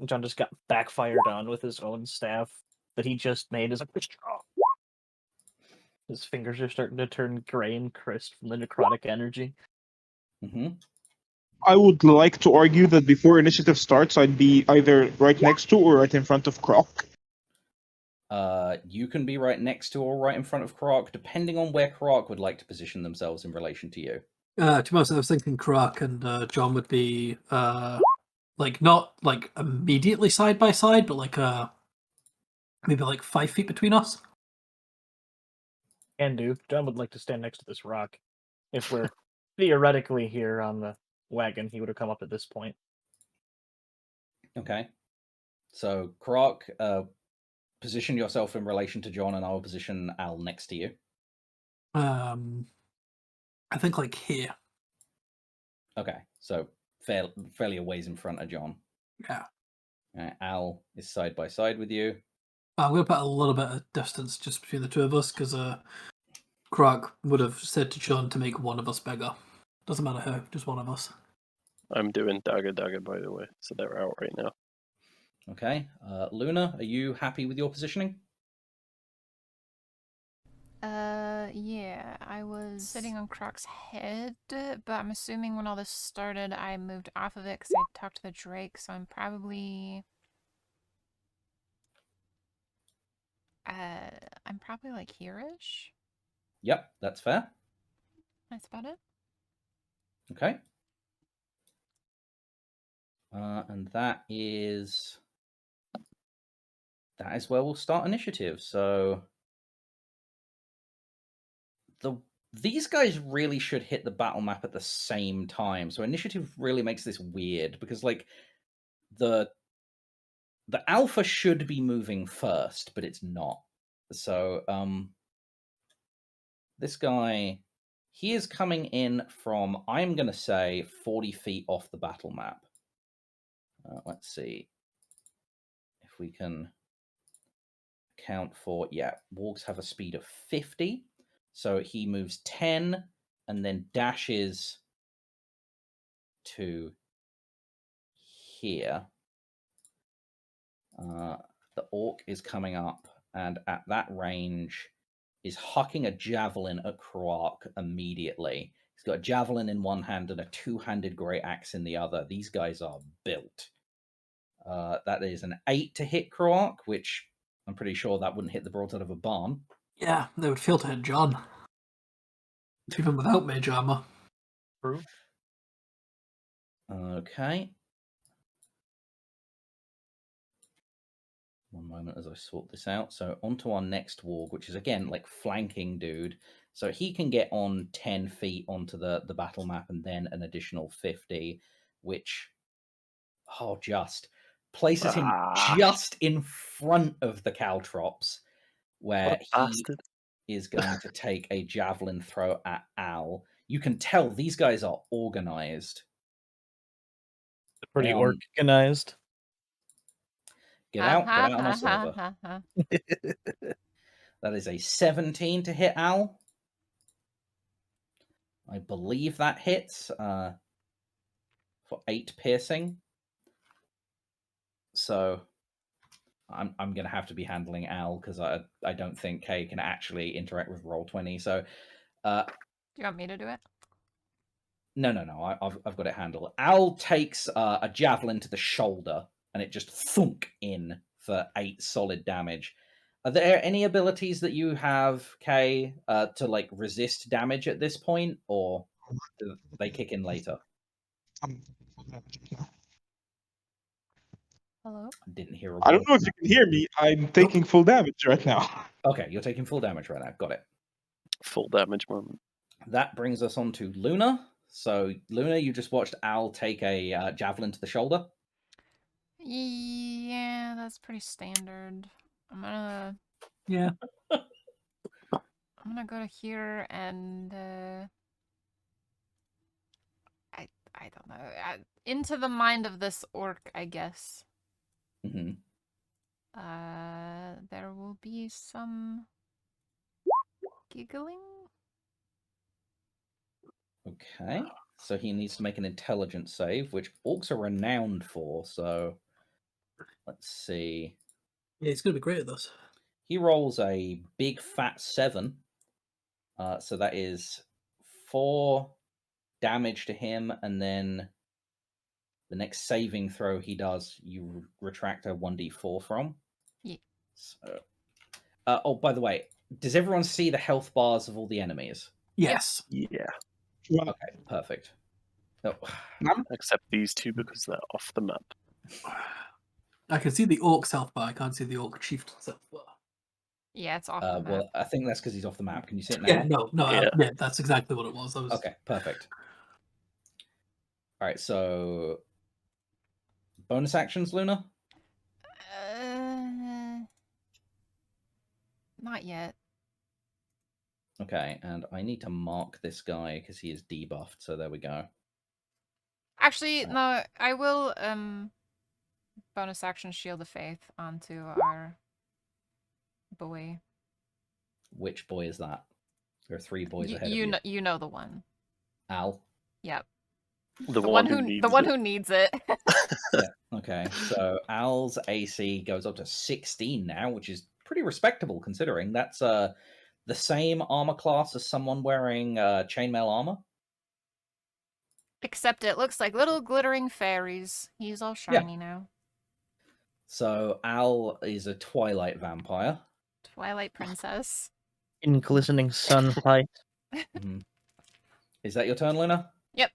John just got backfired on with his own staff that he just made. Is like, his fingers are starting to turn gray and crisp from the necrotic energy. Mm-hmm. I would like to argue that before initiative starts, I'd be either right next to or right in front of Croc. You can be right next to or right in front of Croc, depending on where Croc would like to position themselves in relation to you. To be honest, I was thinking Croc and John would be like not like immediately side by side, but like maybe like 5 feet between us. Can do. John would like to stand next to this rock. If we're theoretically here on the wagon, he would have come up at this point. Okay. So, Croc, position yourself in relation to John, and I'll position Al next to you. I think like here. Okay, so fairly a ways in front of John. Yeah. Al is side by side with you. I'm going to put a little bit of distance just between the two of us, because Croc would have said to John to make one of us bigger. Doesn't matter who, just one of us. I'm doing dagger, by the way, so they're out right now. Okay. Luna, are you happy with your positioning? Yeah, I was sitting on Croc's head, but I'm assuming when all this started, I moved off of it because I talked to the Drake, so I'm probably... like here-ish. Yep, that's fair. That's about it. Okay. And that is where we'll start initiative. So these guys really should hit the battle map at the same time. So initiative really makes this weird because like the alpha should be moving first, but it's not. So this guy, he is coming in from, I'm going to say 40 feet off the battle map. Let's see if we can count for, yeah, wargs have a speed of 50. So he moves 10 and then dashes to here. The orc is coming up and at that range is hucking a javelin at Croak immediately. He's got a javelin in one hand and a two-handed great axe in the other. These guys are built. That is an 8 to hit Croak, which I'm pretty sure that wouldn't hit the broadside of a barn. Yeah, they would fail to hit John. Even without mage armor. True. Okay. One moment as I sort this out. So onto our next warg, which is again like flanking dude. So he can get on 10 feet onto the battle map and then an additional 50, which just places him just in front of the caltrops, where he Bastard. is going to take a javelin throw at Al. You can tell these guys are organized. Pretty organized. Get out on my server. That is a 17 to hit Al. I believe that hits for 8 piercing. So I'm going to have to be handling Al because I don't think Kay can actually interact with Roll20. So do you want me to do it? No. I've got it handled. Al takes a javelin to the shoulder and it just thunk in for 8 solid damage. Are there any abilities that you have, Kay, to like resist damage at this point, or do they kick in later? Hello? I didn't hear a I don't word. know if you can hear me. I'm taking full damage right now. Okay, you're taking full damage right now. Got it. Full damage moment. That brings us on to Luna. So, Luna, you just watched Al take a javelin to the shoulder. Yeah, that's pretty standard. I'm gonna go to here and I don't know. Into the mind of this orc, I guess. Mm-hmm. There will be some giggling. Okay, so he needs to make an intelligence save, which orcs are renowned for. So let's see. Yeah, he's going to be great at this. He rolls a big fat 7. So that is 4 damage to him, and then the next saving throw he does, you retract a 1d4 from. Yeah. So, oh, by the way, does everyone see the health bars of all the enemies? Yes. Yeah, Okay, perfect. Oh, except these two because they're off the map. I can see the orc's health bar. I can't see the orc chieftain's health bar. Yeah, it's off the map. well, I think that's because he's off the map. Can you see it now? Yeah, no, Yeah. yeah, that's exactly what it was. I was... Okay, perfect. All right, so bonus actions, Luna? Not yet. Okay, and I need to mark this guy because he is debuffed, so there we go. Actually, no, I will bonus action Shield of Faith onto our boy. Which boy is that? There are 3 boys ahead of you. You know the one. Al? Yep. The one who needs who needs it. Yeah, okay. So Al's AC goes up to 16 now, which is pretty respectable considering that's the same armor class as someone wearing chainmail armor. Except it looks like little glittering fairies. He's all shiny now. So Al is a Twilight vampire. Twilight princess. In glistening sunlight. Mhm. Is that your turn, Luna? Yep.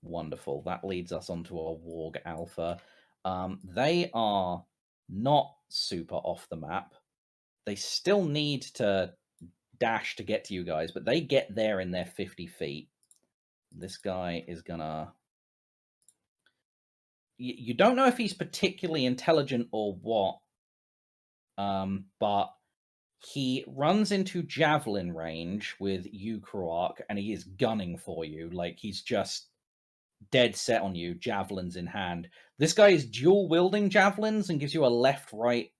Wonderful. That leads us onto our Warg Alpha. They are not super off the map. They still need to dash to get to you guys, but they get there in their 50 feet. This guy is gonna... You don't know if he's particularly intelligent or what, but he runs into javelin range with you, Kroark, and he is gunning for you. Like, he's just dead set on you, javelins in hand. This guy is dual wielding javelins and gives you a left-right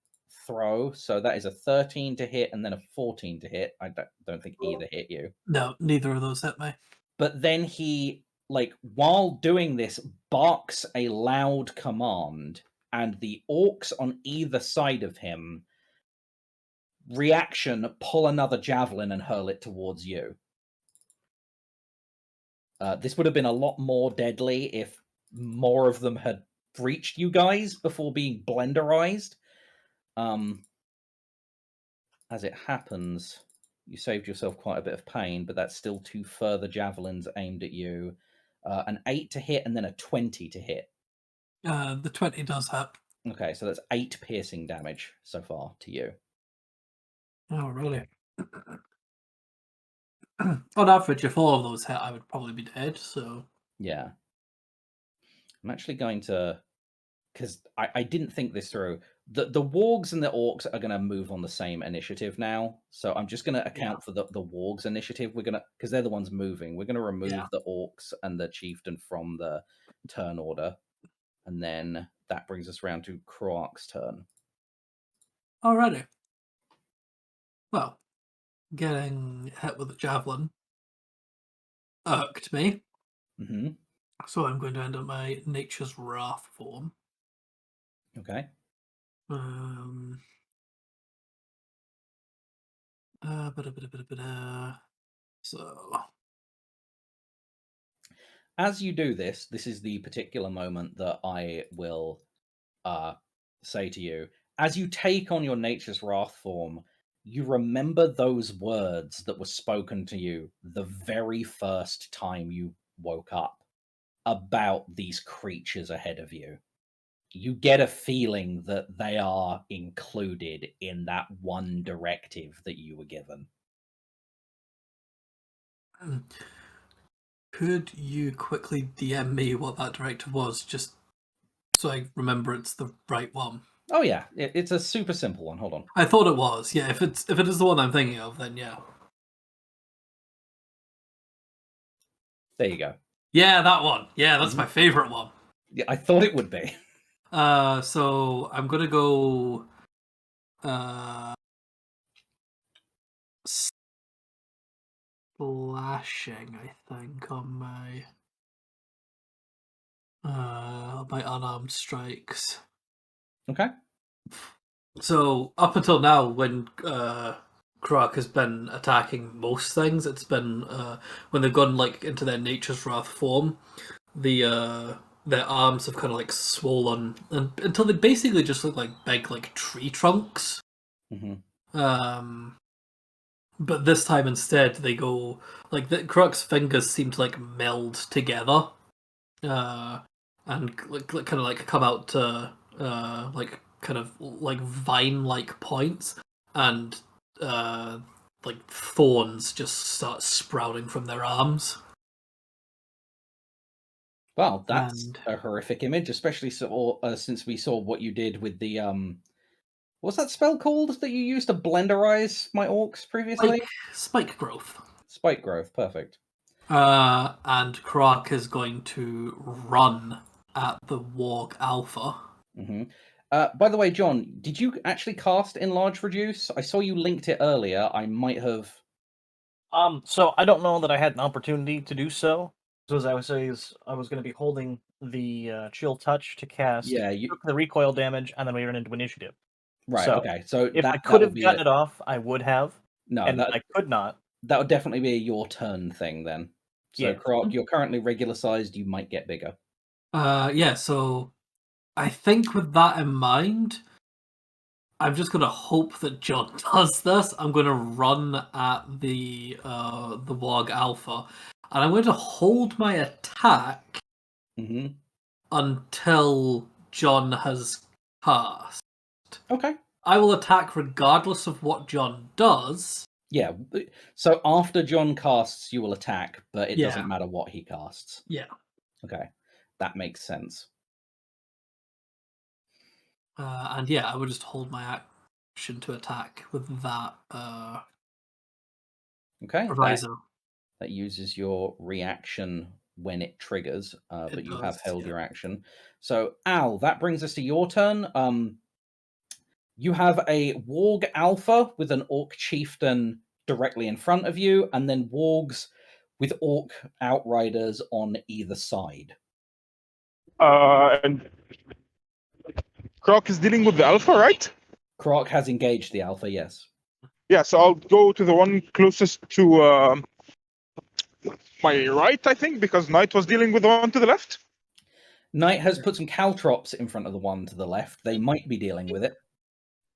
throw. So that is a 13 to hit and then a 14 to hit. I don't think either hit you. No, neither of those hit me. But then he, like, while doing this, barks a loud command, and the orcs on either side of him reaction pull another javelin and hurl it towards you. This would have been a lot more deadly if more of them had reached you guys before being blenderized. As it happens, you saved yourself quite a bit of pain, but that's still 2 further javelins aimed at you. An 8 to hit and then a 20 to hit. The 20 does hit. Okay, so that's 8 piercing damage so far to you. Oh, really? On average, if all of those hit, I would probably be dead, so... Yeah. I'm actually going to... Because I didn't think this through. The wargs and the orcs are going to move on the same initiative now. So I'm just going to account for the wargs initiative. We're going to... Because they're the ones moving. We're going to remove the orcs and the chieftain from the turn order. And then that brings us around to Kroark's turn. Alrighty. Well, getting hit with a javelin irked me. Mm-hmm. So I'm going to end up my Nature's Wrath form. Okay. So... As you do this, this is the particular moment that I will say to you. As you take on your Nature's Wrath form, you remember those words that were spoken to you the very first time you woke up about these creatures ahead of you. You get a feeling that they are included in that one directive that you were given. Could you quickly DM me what that directive was, just so I remember it's the right one? Oh yeah, it's a super simple one. Hold on. I thought it was. Yeah, if it is the one I'm thinking of, then yeah. There you go. Yeah, that one. Yeah, that's my favorite one. Yeah, I thought it would be. So I'm gonna go. slashing, I think, on my unarmed strikes. Okay. So up until now, when Croc has been attacking most things, it's been when they've gone like into their nature's wrath form, their arms have kind of like swollen until they basically just look like big like tree trunks. Mm-hmm. But this time instead they go like the Croc's fingers seem to like meld together, and kind of like come out to like kind of like vine-like points, and like thorns just start sprouting from their arms. Well, that's And a horrific image, especially since we saw what you did with the what's that spell called that you used to blenderize my orcs previously? spike growth. Spike growth, perfect. And Croc is going to run at the Warg Alpha. Mm-hmm. By the way, John, did you actually cast Enlarge Reduce? I saw you linked it earlier. I might have. So I don't know that I had an opportunity to do so. So as I was saying, I was going to be holding the Chill Touch to cast. Yeah, took the recoil damage, and then we ran into initiative. Right. So, okay. So if that, I could that have gotten it off, I would have. No, and I could not. That would definitely be a your turn thing then. So Yeah. Croc, you're currently regular sized. You might get bigger. Yeah. So I think with that in mind, I'm just gonna hope that John does this. I'm gonna run at the Warg Alpha, and I'm going to hold my attack until John has cast. Okay. I will attack regardless of what John does. Yeah. So after John casts, you will attack, but it Yeah. doesn't matter what he casts. Yeah. Okay. That makes sense. And yeah, I would just hold my action to attack with that Okay. proviso. That uses your reaction when it triggers, but you have held your action. So, Al, that brings us to your turn. You have a Warg Alpha with an Orc Chieftain directly in front of you, and then Wargs with Orc Outriders on either side. And Croc is dealing with the Alpha, right? Croc has engaged the Alpha, yes. Yeah, so I'll go to the one closest to my right, I think, because Knight was dealing with the one to the left. Knight has put some caltrops in front of the one to the left. They might be dealing with it.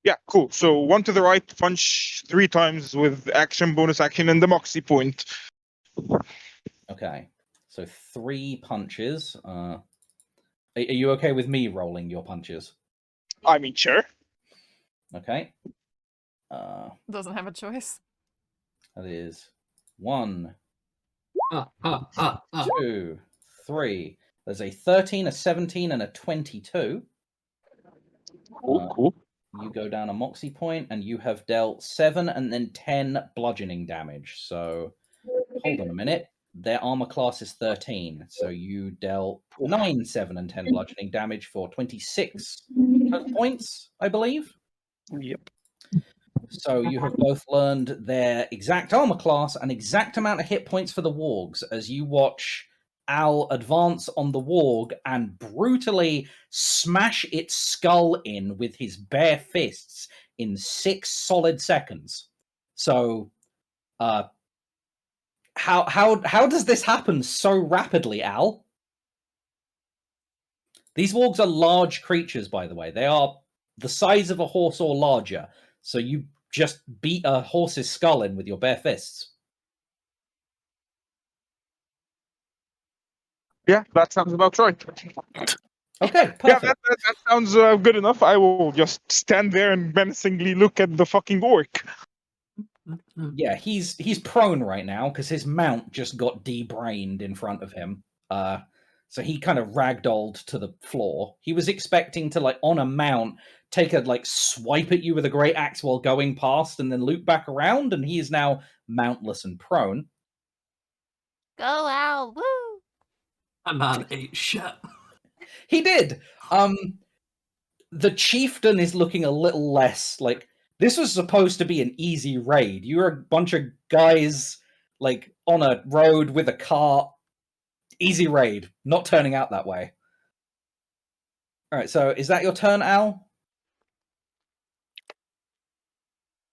Yeah, cool. So one to the right, punch 3 times with action, bonus action, and the Moxie point. Okay, so 3 punches. Are you okay with me rolling your punches? I mean, sure. Okay. Doesn't have a choice. That is 1, 2, 3. There's a 13, a 17, and a 22. Cool. You go down a Moxie point, and you have dealt 7 and then 10 bludgeoning damage. So, hold on a minute. Their armor class is 13. So you dealt 9, 7, and 10 bludgeoning damage for 26 total points, I believe. Yep. So you have both learned their exact armor class and exact amount of hit points for the wargs as you watch Al advance on the warg and brutally smash its skull in with his bare fists in 6 solid seconds. So, how does this happen so rapidly, Al? These wargs are large creatures, by the way. They are the size of a horse or larger. So you just beat a horse's skull in with your bare fists. Yeah, that sounds about right. Okay, perfect. Yeah, that sounds good enough. I will just stand there and menacingly look at the fucking orc. Yeah, he's prone right now because his mount just got de-brained in front of him. So he kind of ragdolled to the floor. He was expecting to, like, on a mount, take a, like, swipe at you with a great axe while going past and then loop back around, and he is now mountless and prone. Go Al, woo! That man ate shit. He did. The chieftain is looking a little less like this was supposed to be an easy raid. You're a bunch of guys like on a road with a cart. Easy raid, not turning out that way. All right, so is that your turn, Al?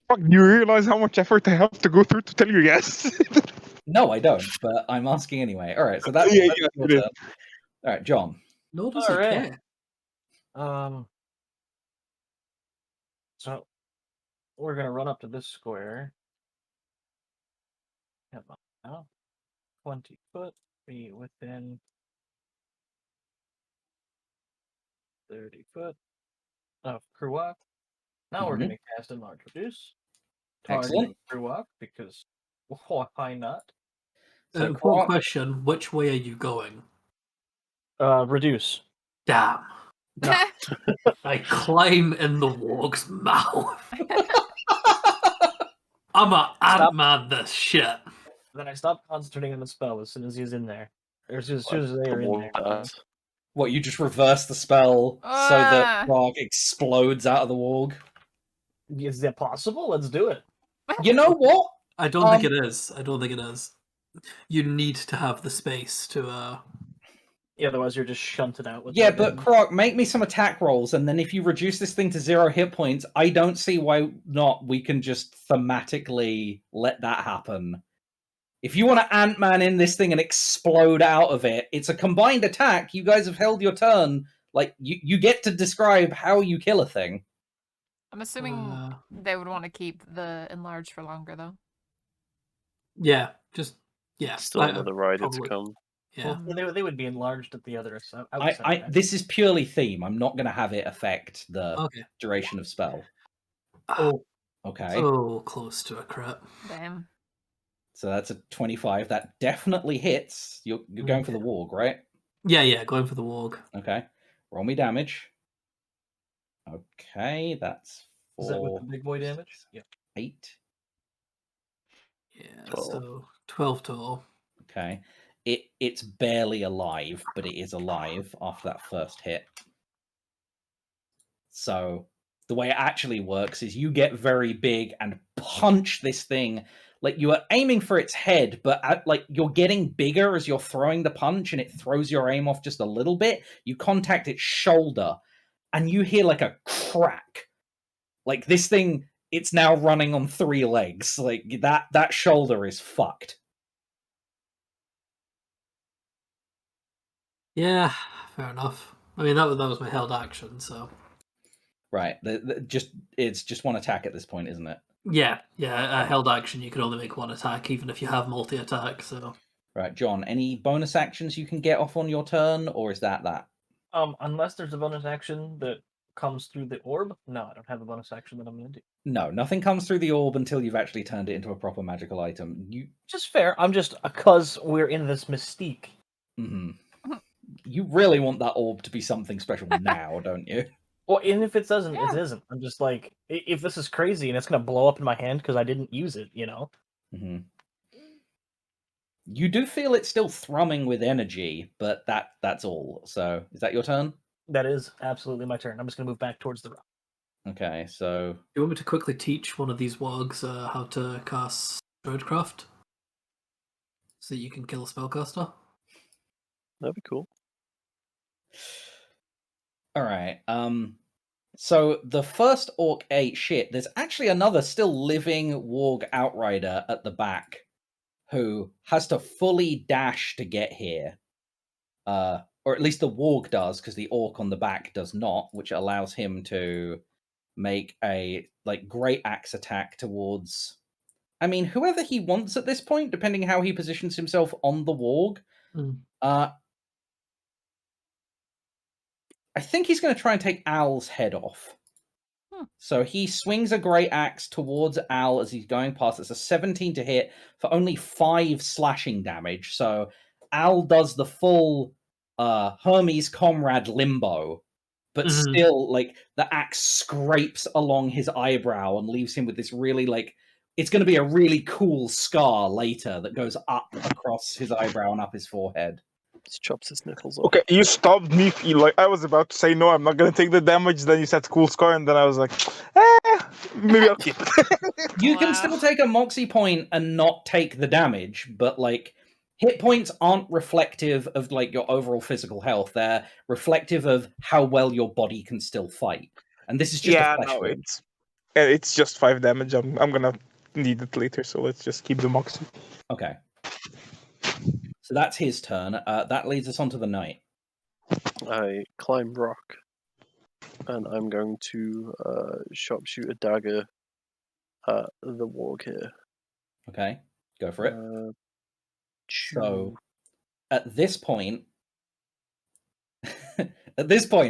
Fuck, do you realize how much effort I have to go through to tell you yes? No, I don't, but I'm asking anyway. All right, so that's, Yeah, that's yeah, your it is. turn. All right, John. Nor does he Alright. care. So we're gonna run up to this square. Come on now. 20 foot, be within 30 foot of Kruak. Now we're Mhm. gonna cast Enlarge Reduce. Targeting Excellent. Kruak because why not? So One Croc, question: which way are you going? Reduce. Damn! I climb in the warg's mouth. I'm a Ant-Man this shit. Then I stop concentrating on the spell as soon as he's in there. Or as soon as they are in there. what, you just reverse the spell so that Ah. Croc explodes out of the warg? Is that possible? Let's do it. You know what? I don't think it is. I don't think it is. You need to have the space to. Yeah, otherwise you're just shunted out with Yeah, that. but Croc, make me some attack rolls, and then if you reduce this thing to 0 hit points, I don't see why not we can just thematically let that happen. If you want to Ant-Man in this thing and explode out of it, it's a combined attack. You guys have held your turn. Like, you get to describe how you kill a thing. I'm assuming they would want to keep the enlarge for longer, though. Yeah. Still another rider probably. to come. Yeah. Well, they would be enlarged at the other This is purely theme. I'm not going to have it affect the Okay. duration of spell. Oh, Okay. So close to a crit. Damn. So that's a 25. That definitely hits. You're going for the warg, right? Yeah, going for the warg. Okay. Roll me damage. Okay, that's 4. Is that with the big boy damage? Yeah. 8. Yeah, 12. so 12 total. Okay. It's barely alive, but it is alive after that first hit. So the way it actually works is you get very big and punch this thing. Like, you are aiming for its head, but like you're getting bigger as you're throwing the punch, and it throws your aim off just a little bit. You contact its shoulder, and you hear like a crack. Like, this thing, it's now running on 3 legs. Like, that shoulder is fucked. Yeah, fair enough. I mean, that was my held action, so. Right. It's just one attack at this point, isn't it? Yeah, a held action, you can only make one attack, even if you have multi-attack, so. Right, John, any bonus actions you can get off on your turn, or is that? Unless there's a bonus action that comes through the orb. No, I don't have a bonus action that I'm going to do. No, nothing comes through the orb until you've actually turned it into a proper magical item. Just fair. I'm just, because we're in this mystique. Mm-hmm. You really want that orb to be something special now, don't you? Well, and if it doesn't, it isn't. I'm just like, if this is crazy and it's going to blow up in my hand because I didn't use it, you know? Mm-hmm. You do feel it's still thrumming with energy, but that's all. So, is that your turn? That is absolutely my turn. I'm just going to move back towards the rock. Okay, so... Do you want me to quickly teach one of these wargs how to cast Druidcraft? So that you can kill a spellcaster? That'd be cool. Alright, so the first orc ate shit. There's actually another still living warg outrider at the back who has to fully dash to get here. Or at least the warg does, because the orc on the back does not, which allows him to make a great axe attack towards, I mean, whoever he wants at this point, depending how he positions himself on the warg. I think he's going to try and take Al's head off. So he swings a great axe towards Al as he's going past. It's a 17 to hit for only 5 slashing damage. So Al does the full Hermes comrade limbo, but still, the axe scrapes along his eyebrow and leaves him with this really, it's going to be a really cool scar later that goes up across his eyebrow and up his forehead. Just chops his nipples off. Okay, you stopped me. Like I was about to say no, I'm not gonna take the damage. Then you said cool scar, and then I was like, maybe I'll keep it. You can Wow. still take a moxie point and not take the damage, but like hit points aren't reflective of like your overall physical health. They're reflective of how well your body can still fight. And this is just a flesh wound. It's just 5 damage. I'm gonna need it later, so let's just keep the moxie. Okay. So that's his turn. That leads us on to the knight. I climb rock, and I'm going to sharpshoot a dagger at the warg here. Okay, go for it. So, Choo. at this point,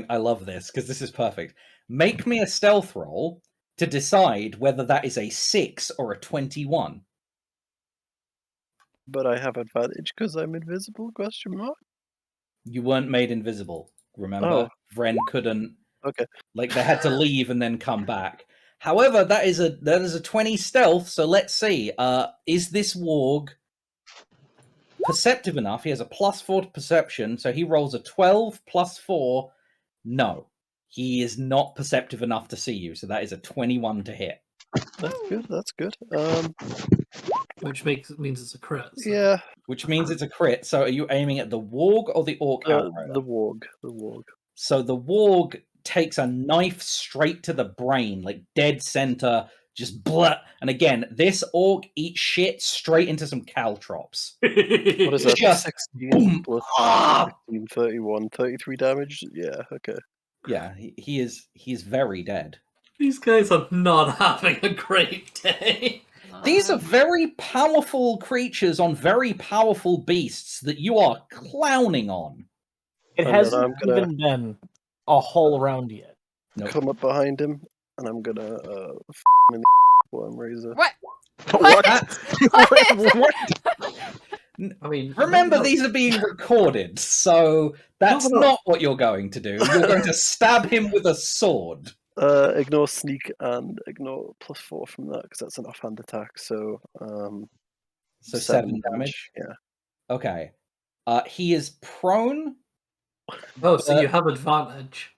I love this because this is perfect. Make me a stealth roll to decide whether that is a 6 or a 21. But I have advantage because I'm invisible? Question mark. You weren't made invisible, remember? Oh. Vren couldn't. Okay. Like they had to leave and then come back. However, that is a 20 stealth. So let's see. Is this warg perceptive enough? He has a +4 to perception, so he rolls a 12 + 4. No, he is not perceptive enough to see you. So that is a 21 to hit. That's good. That's good. Which means it's a crit. So. Yeah. Which means it's a crit. So are you aiming at the warg or the orc outrider? The warg. The warg. So the warg takes a knife straight to the brain, like dead center, just blah. And again, this orc eats shit straight into some caltrops. What is that? Just 16 boom. plus 16, 31, 33 damage? Yeah, okay. Yeah, he's very dead. These guys are not having a great day. These are very powerful creatures on very powerful beasts that you are clowning on. It And then hasn't I'm gonna- even been a whole round yet. Nope. Come up behind him, and I'm gonna f him in the worm razor. What? What? I mean, Remember, no, these are being recorded, so that's No. not what you're going to do. You're going to stab him with a sword. Ignore sneak and ignore +4 from that because that's an offhand attack. So, So 7 damage. Yeah. Okay. He is prone. Oh, so you have advantage.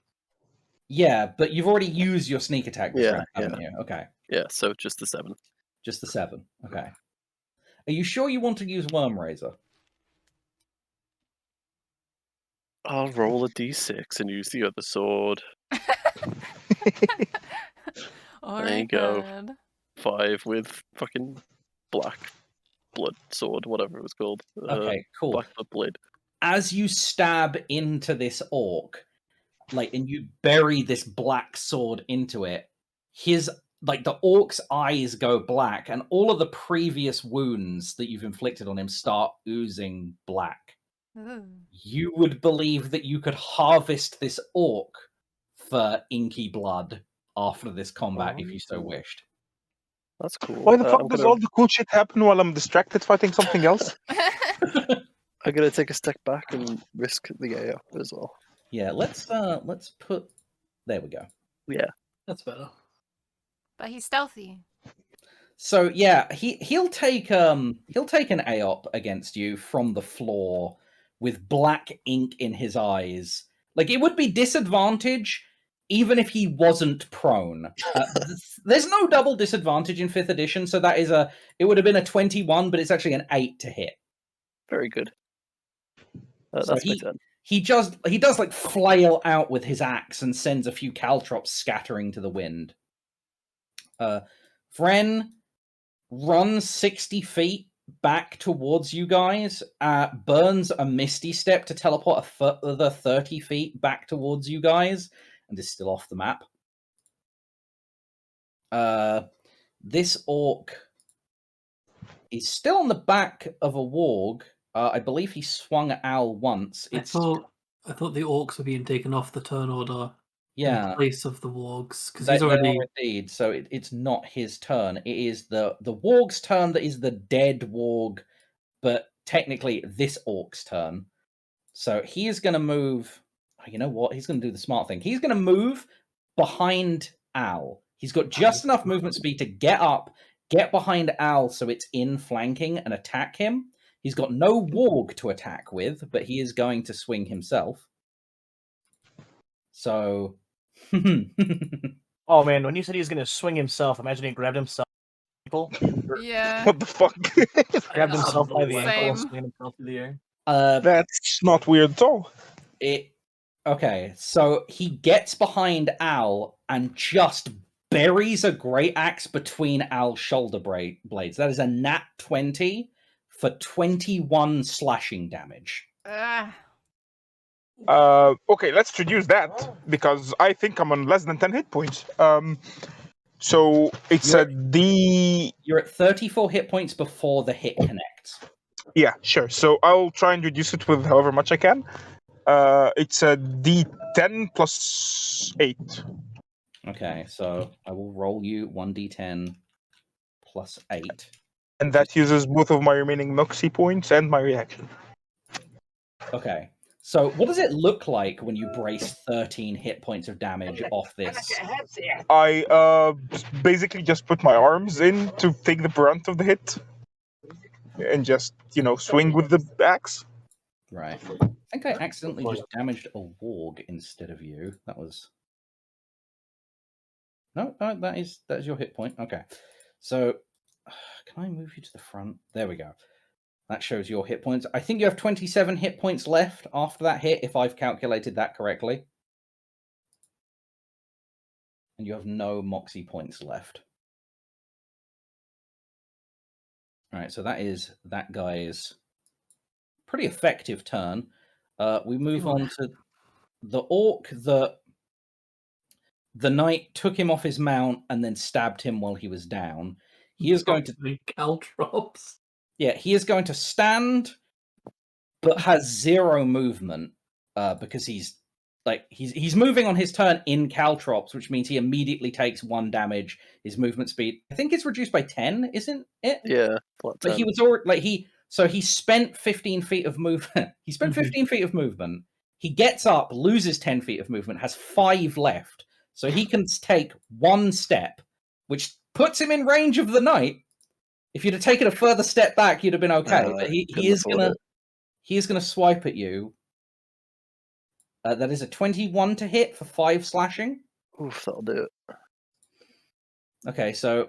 Yeah, but you've already used your sneak attack this Yeah, round, haven't you? Okay. Yeah. So just the 7. Just the 7. Okay. Are you sure you want to use Worm Razor? I'll roll a d6 and use the other sword. There you go. Alright. 5 with fucking black blood sword, whatever it was called. Okay, cool. Black blood blade. As you stab into this orc, and you bury this black sword into it, the orc's eyes go black, and all of the previous wounds that you've inflicted on him start oozing black. Ooh. You would believe that you could harvest this orc for inky blood after this combat if you so wished. That's cool. Why the fuck I'm does gonna- all the cool shit happen while I'm distracted fighting something else? I'm gonna take a step back and risk the A up as well. Yeah, let's put. There we go. Yeah. That's better. But he's stealthy. So yeah, he'll take an AOP against you from the floor with black ink in his eyes. Like it would be disadvantage even if he wasn't prone. There's no double disadvantage in 5th edition, so it would have been a 21, but it's actually an 8 to hit. Very good. So That's my turn. He does like flail out with his axe and sends a few caltrops scattering to the wind. Vren runs 60 feet back towards you guys, burns a misty step to teleport a further 30 feet back towards you guys, and is still off the map. This orc is still on the back of a warg. I believe he swung at Al once. I thought the orcs were being taken off the turn order in place of the wargs because he's already. They are indeed. So it's not his turn. It is the warg's turn that is the dead warg, but technically this orc's turn. So he is going to move. Oh, you know what? He's going to do the smart thing. He's going to move behind Al. He's got just enough movement speed to get up, get behind Al so it's in flanking and attack him. He's got no warg to attack with, but he is going to swing himself. So... Oh man, when you said he was going to swing himself, imagine he grabbed himself. Yeah. What the fuck? Grabbed himself by the ankle and Same. swinging himself through the air. That's not weird at all. Okay, so he gets behind Al and just buries a great axe between Al's shoulder blades. That is a nat 20 for 21 slashing damage. Okay, let's reduce that because I think I'm on less than 10 hit points. So it's You're at 34 hit points before the hit connects. Yeah, sure. So I'll try and reduce it with however much I can. It's a D10 plus 8. Okay, so I will roll you 1d10 plus 8. And that uses both of my remaining Noxie points and my reaction. Okay, so what does it look like when you brace 13 hit points of damage off this? I basically just put my arms in to take the brunt of the hit. And just, swing with the axe. Right. I think I accidentally just damaged a warg instead of you. That was... No, that is your hit point. Okay. So, can I move you to the front? There we go. That shows your hit points. I think you have 27 hit points left after that hit, if I've calculated that correctly. And you have no Moxie points left. All right, so that is that guy's pretty effective turn. We move on to the orc that the knight took him off his mount and then stabbed him while he was down. He is going to be caltrops. Yeah, he is going to stand, but has 0 movement because he's moving on his turn in caltrops, which means he immediately takes 1 damage. His movement speed, I think, it's reduced by 10, isn't it? Yeah, but he was already he spent 15 feet of movement. He spent 15 feet of movement. He gets up, loses 10 feet of movement, has 5 left, so he can take 1 step, which puts him in range of the knight. If you'd have taken a further step back, you'd have been okay. But he is gonna swipe at you. That is a 21 to hit for 5 slashing. Oof, that'll do it. Okay, so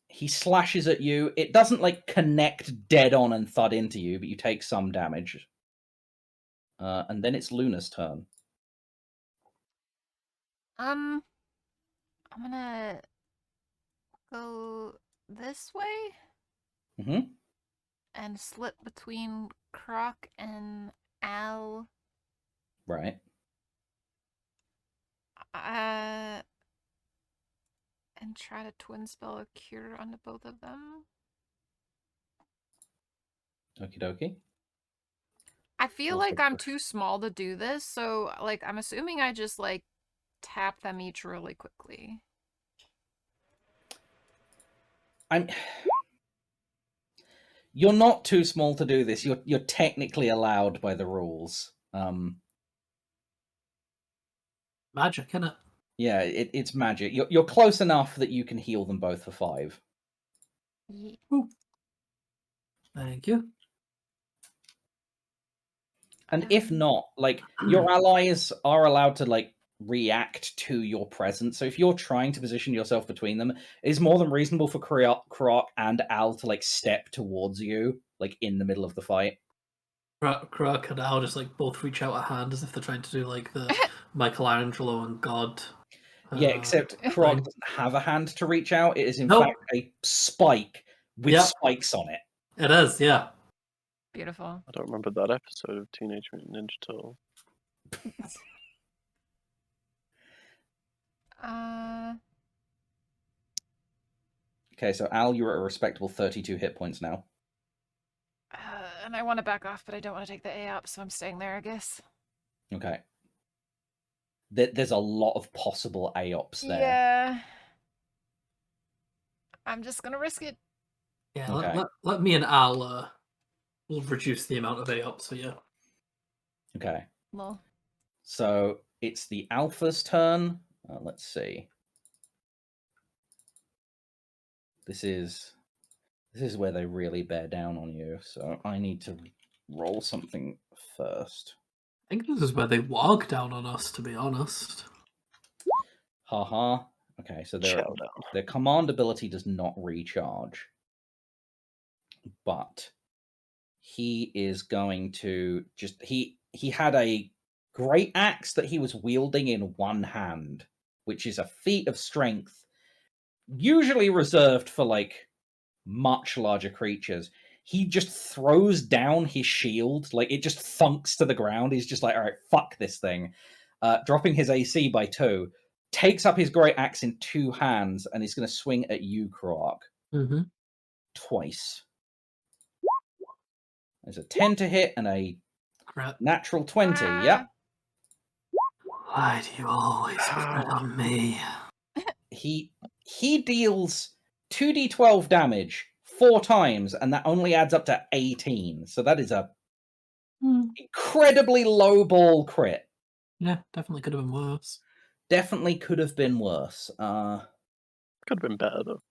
he slashes at you. It doesn't connect dead on and thud into you, but you take some damage. And then it's Luna's turn. I'm gonna go this way. Mm-hmm. And slip between Croc and Al. Right. And try to twin spell a cure onto both of them. Okie dokie. I feel like I'm too small to do this, so I'm assuming I just tap them each really quickly. You're not too small to do this. You're technically allowed by the rules. Magic, innit? Yeah, it's magic. You're close enough that you can heal them both for 5. Yeah. Thank you. And if not, your allies are allowed to react to your presence. So if you're trying to position yourself between them, it's more than reasonable for Croc and Al to step towards you, in the middle of the fight. Croc and Al just both reach out a hand as if they're trying to do the Michelangelo and God. Yeah, except Croc doesn't have a hand to reach out. It is in fact a spike with spikes on it. It is, yeah. Beautiful. I don't remember that episode of Teenage Mutant Ninja Turtle. Okay, so Al, you're at a respectable 32 hit points now. And I want to back off, but I don't want to take the A up, so I'm staying there, I guess. Okay. There's a lot of possible AOPs there. Yeah. I'm just gonna risk it. Yeah, Okay. let me and Al will reduce the amount of AOPs for you. Okay. Well. So it's the Alpha's turn. Let's see. This is This is where they really bear down on you, so I need to roll something first. I think this is where they walk down on us, to be honest. Haha. Okay, so their Chow down. command ability does not recharge. But he is going to just he had a great axe that he was wielding in one hand, which is a feat of strength usually reserved for like much larger creatures. He just throws down his shield, like it just thunks to the ground. He's just like, all right, fuck this thing. Dropping his AC by 2, takes up his great axe in 2 hands, and he's going to swing at you, Croak. Mm-hmm. Twice. There's a 10 to hit and a Crap. natural 20. Yep. Why do you always crit on me? He deals 2d12 damage 4 times, and that only adds up to 18. So that is a incredibly low ball crit. Yeah, definitely could have been worse. Definitely could have been worse. Could have been better though.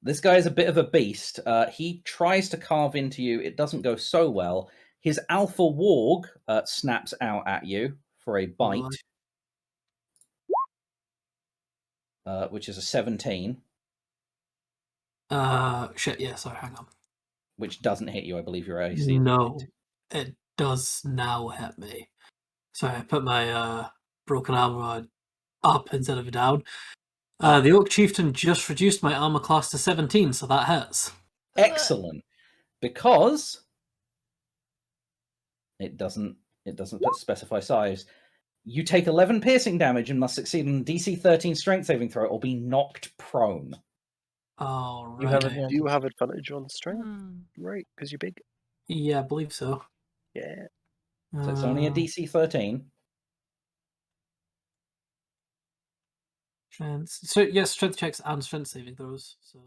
This guy is a bit of a beast. He tries to carve into you. It doesn't go so well. His alpha warg snaps out at you for a bite, which is a 17. Shit, yeah, sorry, hang on. Which doesn't hit you, I believe your AC. No, it does now hit me. Sorry, I put my broken armor up instead of down. The Orc Chieftain just reduced my armor class to 17, so that hits. Excellent. Because it doesn't specify size. You take 11 piercing damage and must succeed on a DC 13 strength saving throw or be knocked prone. Oh, You have right. advantage. Do you have advantage on strength? Hmm. Right, because you're big. Yeah, I believe so. Yeah. So it's only a DC 13. Strength. So yes, strength checks and strength saving throws. So